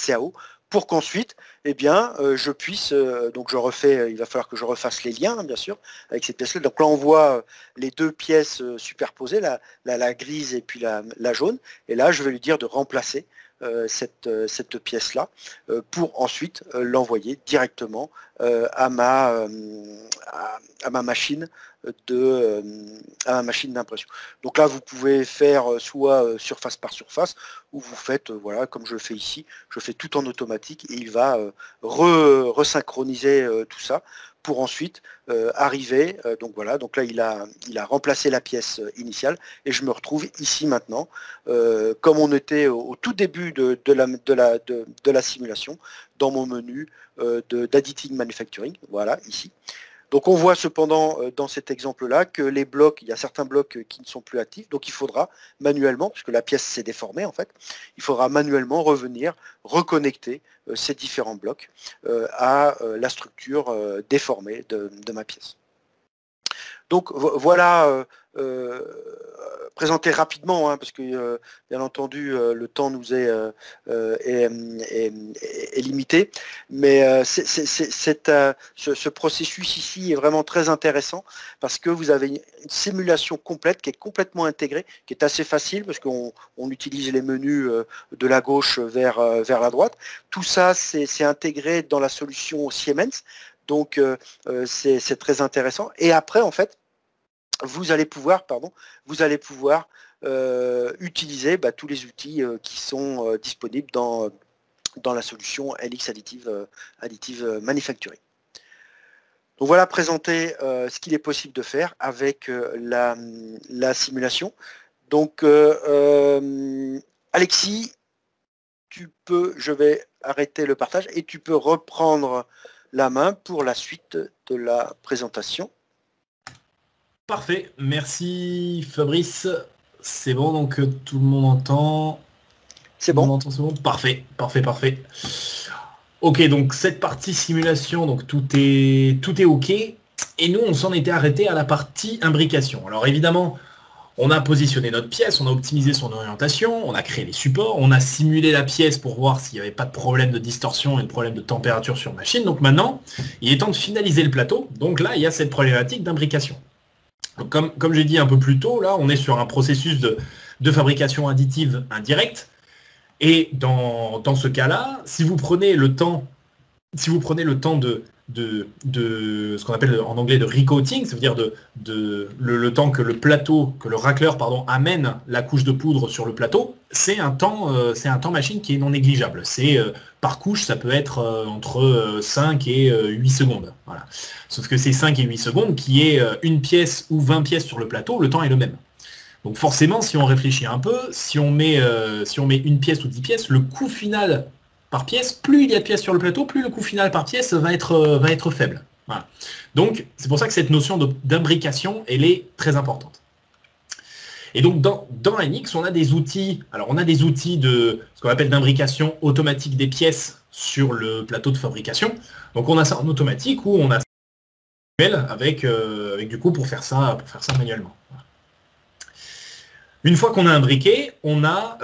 CAO, pour qu'ensuite, eh bien, je puisse, donc je refais, il va falloir que je refasse les liens, bien sûr, avec cette pièce-là. Donc là, on voit les deux pièces superposées, la grise et puis la jaune. Et là, je vais lui dire de remplacer cette pièce-là pour ensuite l'envoyer directement à ma machine d'impression. Donc là, vous pouvez faire soit surface par surface, ou vous faites, voilà, comme je le fais ici, je fais tout en automatique, et il va resynchroniser tout ça pour ensuite arriver. Donc voilà, donc là il a remplacé la pièce initiale, et je me retrouve ici maintenant, comme on était au tout début de la simulation, dans mon menu d'additive manufacturing, voilà, ici. Donc on voit cependant dans cet exemple-là que les blocs, il y a certains blocs qui ne sont plus actifs, donc il faudra manuellement, puisque la pièce s'est déformée en fait, il faudra manuellement revenir reconnecter ces différents blocs à la structure déformée de ma pièce. Donc voilà, présenté rapidement, parce que bien entendu le temps nous est limité, mais ce processus ici est vraiment très intéressant parce que vous avez une simulation complète qui est complètement intégrée, qui est assez facile parce qu'on utilise les menus de la gauche vers la droite. Tout ça c'est intégré dans la solution Siemens. Donc c'est très intéressant. Et après, en fait, vous allez pouvoir utiliser tous les outils qui sont disponibles dans la solution LX Additive Manufacturing. Donc voilà présenter ce qu'il est possible de faire avec la simulation. Donc Alexis, je vais arrêter le partage et tu peux reprendre la main pour la suite de la présentation. Parfait, merci Fabrice. C'est bon, donc tout le monde entend. C'est bon. C'est bon. Parfait. Ok, donc cette partie simulation, donc tout est ok. Et nous, on s'en était arrêté à la partie imbrication. Alors évidemment, on a positionné notre pièce, on a optimisé son orientation, on a créé les supports, on a simulé la pièce pour voir s'il n'y avait pas de problème de distorsion et de problème de température sur machine. Donc maintenant, il est temps de finaliser le plateau. Donc là, il y a cette problématique d'imbrication. Donc comme j'ai dit un peu plus tôt, là, on est sur un processus de fabrication additive indirecte. Et dans ce cas-là, si vous prenez le temps de ce qu'on appelle en anglais de recoating, ça veut dire le temps que le racleur amène la couche de poudre sur le plateau, c'est un temps machine qui est non négligeable. C'est par couche, ça peut être entre 5 et 8 secondes. Voilà. Sauf que c'est 5 et 8 secondes qui est une pièce ou 20 pièces sur le plateau, le temps est le même. Donc forcément, si on réfléchit un peu, si on met une pièce ou 10 pièces, le coût final par pièce, plus il y a de pièces sur le plateau, plus le coût final par pièce va être faible. Voilà. Donc c'est pour ça que cette notion d'imbrication, elle est très importante. Et donc dans NX, on a des outils. Alors on a des outils de ce qu'on appelle d'imbrication automatique des pièces sur le plateau de fabrication. Donc on a ça en automatique ou on a ça avec du coup pour faire ça manuellement. Voilà. Une fois qu'on a imbriqué, on a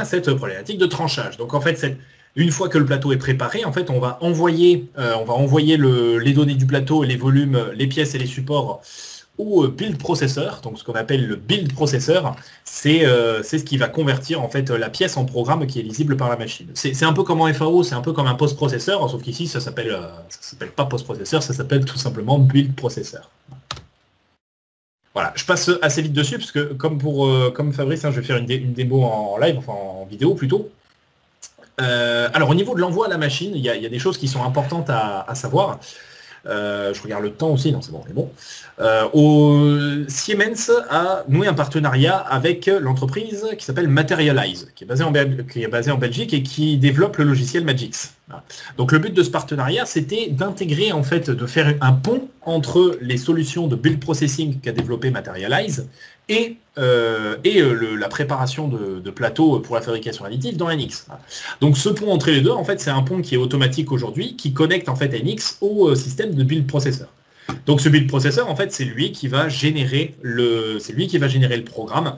cette problématique de tranchage. Donc en fait, une fois que le plateau est préparé, en fait, on va envoyer les données du plateau, les volumes, les pièces et les supports au build processor. Donc ce qu'on appelle le build processor, c'est ce qui va convertir en fait la pièce en programme qui est lisible par la machine. C'est un peu comme en FAO, c'est un peu comme un post-processeur, sauf qu'ici ça s'appelle pas post-processeur, ça s'appelle tout simplement build processor. Voilà, je passe assez vite dessus parce que comme Fabrice, je vais faire une démo en live, enfin en vidéo plutôt. Alors au niveau de l'envoi à la machine, il y a des choses qui sont importantes à savoir. Je regarde le temps aussi, non c'est bon, c'est bon. Siemens a noué un partenariat avec l'entreprise qui s'appelle Materialize, qui est basée en Belgique et qui développe le logiciel Magix. Voilà. Donc le but de ce partenariat, c'était d'intégrer, en fait, de faire un pont entre les solutions de build processing qu'a développé Materialize et la préparation de plateaux pour la fabrication additive dans NX. Voilà. Donc ce pont entre les deux, en fait, c'est un pont qui est automatique aujourd'hui, qui connecte en fait NX au système de build processor. Donc ce build processor, en fait, c'est lui qui va générer le programme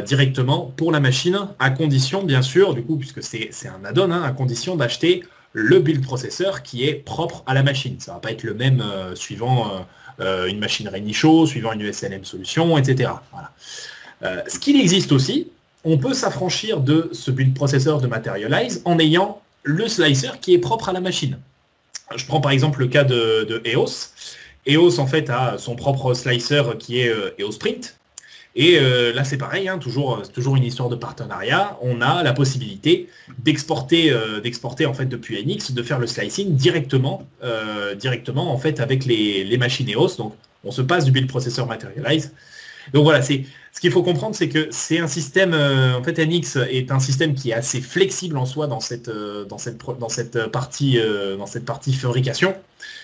directement pour la machine, à condition, bien sûr, du coup, puisque c'est un add-on, à condition d'acheter le build processor qui est propre à la machine. Ça ne va pas être le même suivant une machine Renicho, suivant une USLM solution, etc. Voilà. Ce qu'il existe aussi, on peut s'affranchir de ce build processor de Materialize en ayant le slicer qui est propre à la machine. Je prends par exemple le cas de EOS. EOS en fait a son propre slicer qui est EOS Print. Et là c'est pareil, toujours une histoire de partenariat. On a la possibilité d'exporter en fait depuis NX, de faire le slicing directement en fait avec les machines EOS. Donc on se passe du build processor Materialize Donc voilà, ce qu'il faut comprendre, c'est que c'est un système, en fait NX est un système qui est assez flexible en soi dans cette partie fabrication,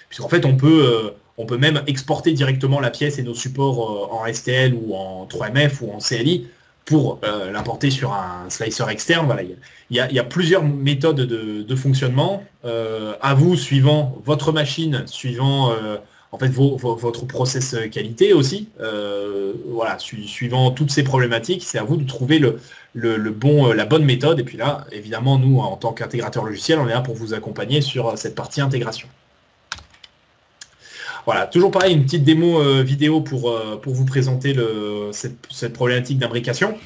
puisqu'en fait on peut même exporter directement la pièce et nos supports en STL ou en 3MF ou en CLI pour l'importer sur un slicer externe. Voilà, il y a plusieurs méthodes de fonctionnement. À vous, suivant votre machine, suivant en fait votre process qualité aussi, voilà, suivant toutes ces problématiques, c'est à vous de trouver la bonne méthode. Et puis là, évidemment, nous, en tant qu'intégrateur logiciel, on est là pour vous accompagner sur cette partie intégration. Voilà, toujours pareil, une petite démo vidéo pour vous présenter cette problématique d'imbrication.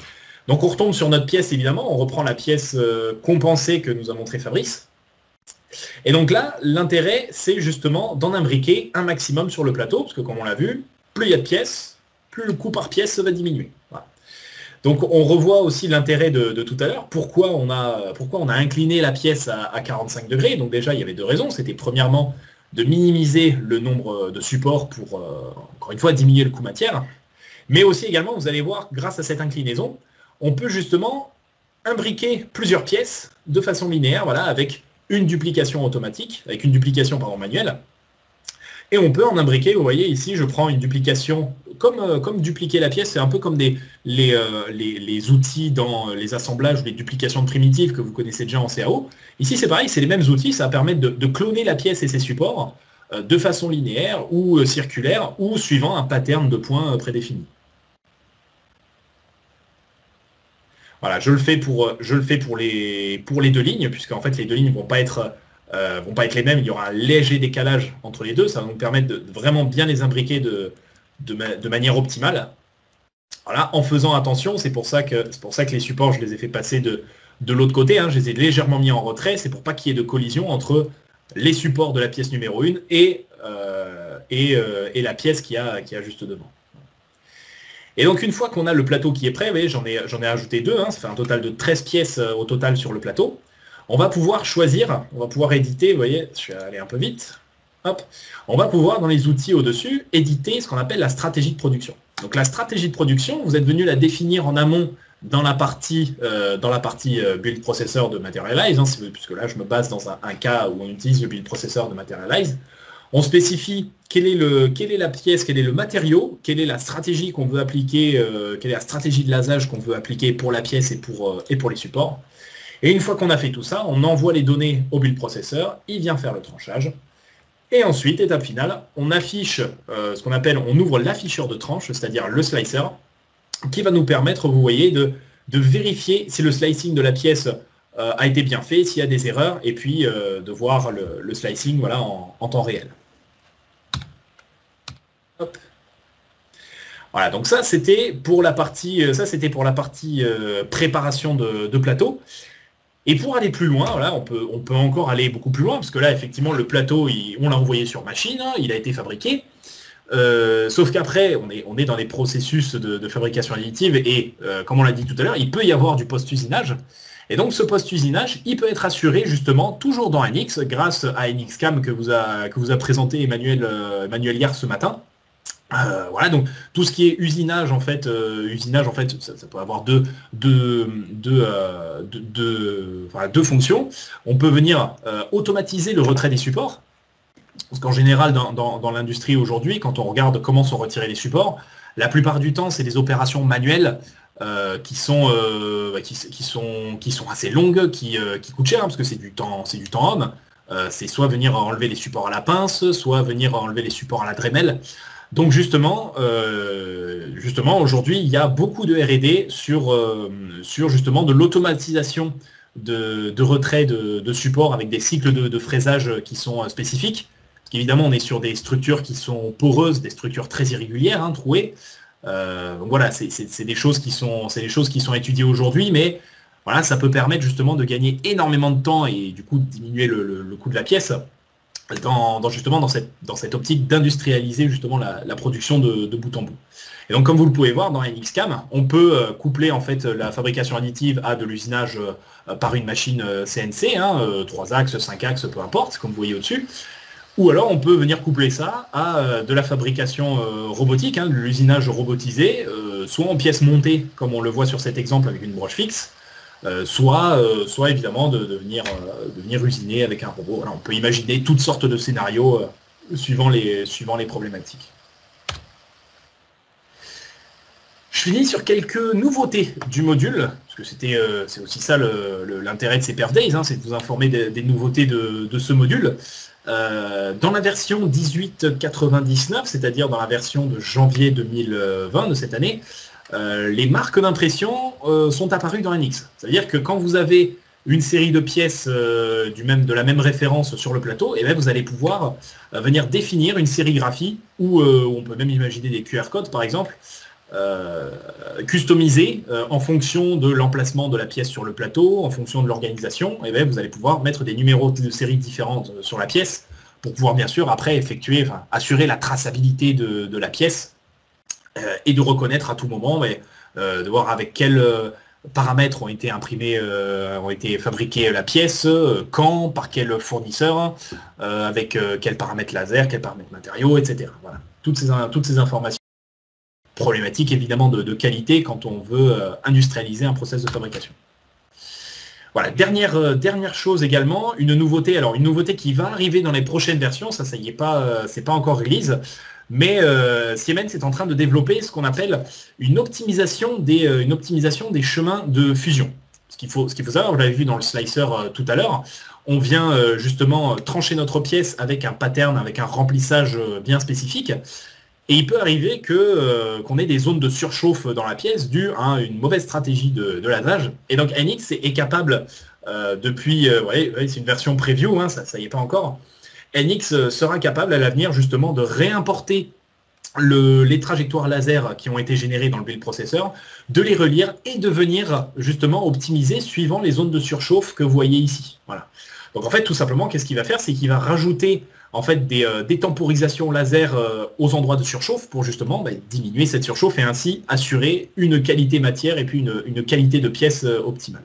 Donc on retombe sur notre pièce, évidemment, on reprend la pièce compensée que nous a montré Fabrice. Et donc là, l'intérêt, c'est justement d'en imbriquer un maximum sur le plateau, parce que comme on l'a vu, plus il y a de pièces, plus le coût par pièce va diminuer. Voilà. Donc on revoit aussi l'intérêt de tout à l'heure, pourquoi on a incliné la pièce à 45 degrés. Donc déjà, il y avait deux raisons. C'était premièrement de minimiser le nombre de supports pour, encore une fois, diminuer le coût matière. Mais aussi également, vous allez voir, grâce à cette inclinaison, on peut justement imbriquer plusieurs pièces de façon linéaire, voilà, avec une duplication automatique, avec une duplication manuelle. Et on peut en imbriquer, vous voyez ici, je prends une duplication, comme dupliquer la pièce, c'est un peu comme les outils dans les assemblages ou les duplications de primitives que vous connaissez déjà en CAO. Ici c'est pareil, c'est les mêmes outils, ça va permettre de cloner la pièce et ses supports de façon linéaire ou circulaire ou suivant un pattern de points prédéfini. Voilà, je le fais pour les deux lignes, puisqu'en fait les deux lignes ne vont pas être les mêmes, il y aura un léger décalage entre les deux, ça va nous permettre de vraiment bien les imbriquer de manière optimale. Voilà, en faisant attention, c'est pour ça que les supports, je les ai fait passer de l'autre côté, hein, je les ai légèrement mis en retrait, c'est pour pas qu'il y ait de collision entre les supports de la pièce numéro 1 et la pièce qui a juste devant. Et donc une fois qu'on a le plateau qui est prêt, vous voyez, j'en ai ajouté 2, hein, ça fait un total de 13 pièces au total sur le plateau. On va pouvoir choisir, on va pouvoir éditer, vous voyez, je vais aller un peu vite, hop, on va pouvoir dans les outils au-dessus éditer ce qu'on appelle la stratégie de production. Donc la stratégie de production, vous êtes venu la définir en amont dans la partie build processor de Materialize, hein, puisque là je me base dans un cas où on utilise le build processor de Materialize. On spécifie quelle est la pièce, quel est le matériau, quelle est la stratégie qu'on veut appliquer, quelle est la stratégie de lasage qu'on veut appliquer pour la pièce et pour les supports. Et une fois qu'on a fait tout ça, on envoie les données au build processor, il vient faire le tranchage. Et ensuite, étape finale, on affiche ce qu'on appelle, on ouvre l'afficheur de tranche, c'est-à-dire le slicer, qui va nous permettre, vous voyez, de vérifier si le slicing de la pièce a été bien fait, s'il y a des erreurs, et puis de voir le slicing, voilà, en temps réel. Hop. Voilà, donc ça c'était pour la partie, préparation de plateau. Et pour aller plus loin, voilà, on peut encore aller beaucoup plus loin, parce que là, effectivement, le plateau, on l'a envoyé sur machine, hein, il a été fabriqué. Sauf qu'après, on est dans les processus de fabrication additive, et comme on l'a dit tout à l'heure, il peut y avoir du post-usinage. Et donc ce post-usinage, il peut être assuré justement toujours dans NX, grâce à NXCAM que vous a présenté Emmanuel hier ce matin. Voilà, donc tout ce qui est usinage, en fait, ça peut avoir deux fonctions. On peut venir automatiser le retrait des supports, parce qu'en général, dans l'industrie aujourd'hui, quand on regarde comment sont retirés les supports, la plupart du temps, c'est des opérations manuelles qui sont assez longues, qui coûtent cher, hein, parce que c'est du temps homme. C'est soit venir enlever les supports à la pince, soit venir enlever les supports à la Dremel. Donc justement aujourd'hui, il y a beaucoup de R&D sur justement de l'automatisation de retrait de support avec des cycles de fraisage qui sont spécifiques. Parce qu'évidemment, on est sur des structures qui sont poreuses, des structures très irrégulières, hein, trouées. Donc voilà, c'est des choses qui sont étudiées aujourd'hui, mais voilà, ça peut permettre justement de gagner énormément de temps et du coup de diminuer le coût de la pièce. Justement dans cette optique d'industrialiser justement la production de bout en bout. Et donc comme vous le pouvez voir dans NXCAM, on peut coupler en fait la fabrication additive à de l'usinage par une machine CNC, hein, 3 axes, 5 axes, peu importe, comme vous voyez au-dessus. Ou alors on peut venir coupler ça à de la fabrication robotique, hein, de l'usinage robotisé soit en pièces montées, comme on le voit sur cet exemple avec une broche fixe, soit évidemment de venir usiner avec un robot. Voilà, on peut imaginer toutes sortes de scénarios suivant les problématiques. Je finis sur quelques nouveautés du module, parce que c'est aussi ça l'intérêt de ces Perf Days, hein, c'est de vous informer des nouveautés de ce module. Dans la version 1899, c'est-à-dire dans la version de janvier 2020 de cette année, les marques d'impression sont apparues dans NX. C'est-à-dire que quand vous avez une série de pièces de la même référence sur le plateau, et bien vous allez pouvoir venir définir une sérigraphie, ou on peut même imaginer des QR codes par exemple, customisés en fonction de l'emplacement de la pièce sur le plateau, en fonction de l'organisation, et bien vous allez pouvoir mettre des numéros de série différentes sur la pièce pour pouvoir bien sûr après assurer la traçabilité de la pièce et de reconnaître à tout moment, de voir avec quels paramètres ont été imprimés, ont été fabriqués la pièce, quand, par quel fournisseur, avec quels paramètres laser, quels paramètres matériaux, etc. Voilà. Toutes ces informations problématiques évidemment de qualité quand on veut industrialiser un process de fabrication. Voilà, dernière chose également, une nouveauté qui va arriver dans les prochaines versions, ça y est pas, c'est pas encore release, mais Siemens est en train de développer ce qu'on appelle une optimisation des chemins de fusion. Ce qu'il faut savoir, vous l'avez vu dans le slicer tout à l'heure, on vient justement trancher notre pièce avec un pattern, avec un remplissage bien spécifique. Et il peut arriver qu'on ait des zones de surchauffe dans la pièce dues à une mauvaise stratégie de lasage. Et donc NX est capable, depuis, c'est une version preview, hein, ça y est pas encore, NX sera capable à l'avenir justement de réimporter les trajectoires laser qui ont été générées dans le build processeur, de les relire et de venir justement optimiser suivant les zones de surchauffe que vous voyez ici. Voilà. Donc en fait, tout simplement, qu'est-ce qu'il va faire? C'est qu'il va rajouter en fait des temporisations laser aux endroits de surchauffe pour justement diminuer cette surchauffe et ainsi assurer une qualité matière et puis une qualité de pièce optimale.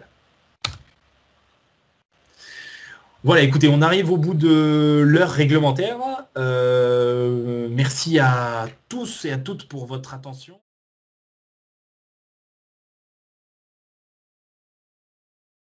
Voilà, écoutez, on arrive au bout de l'heure réglementaire. Merci à tous et à toutes pour votre attention.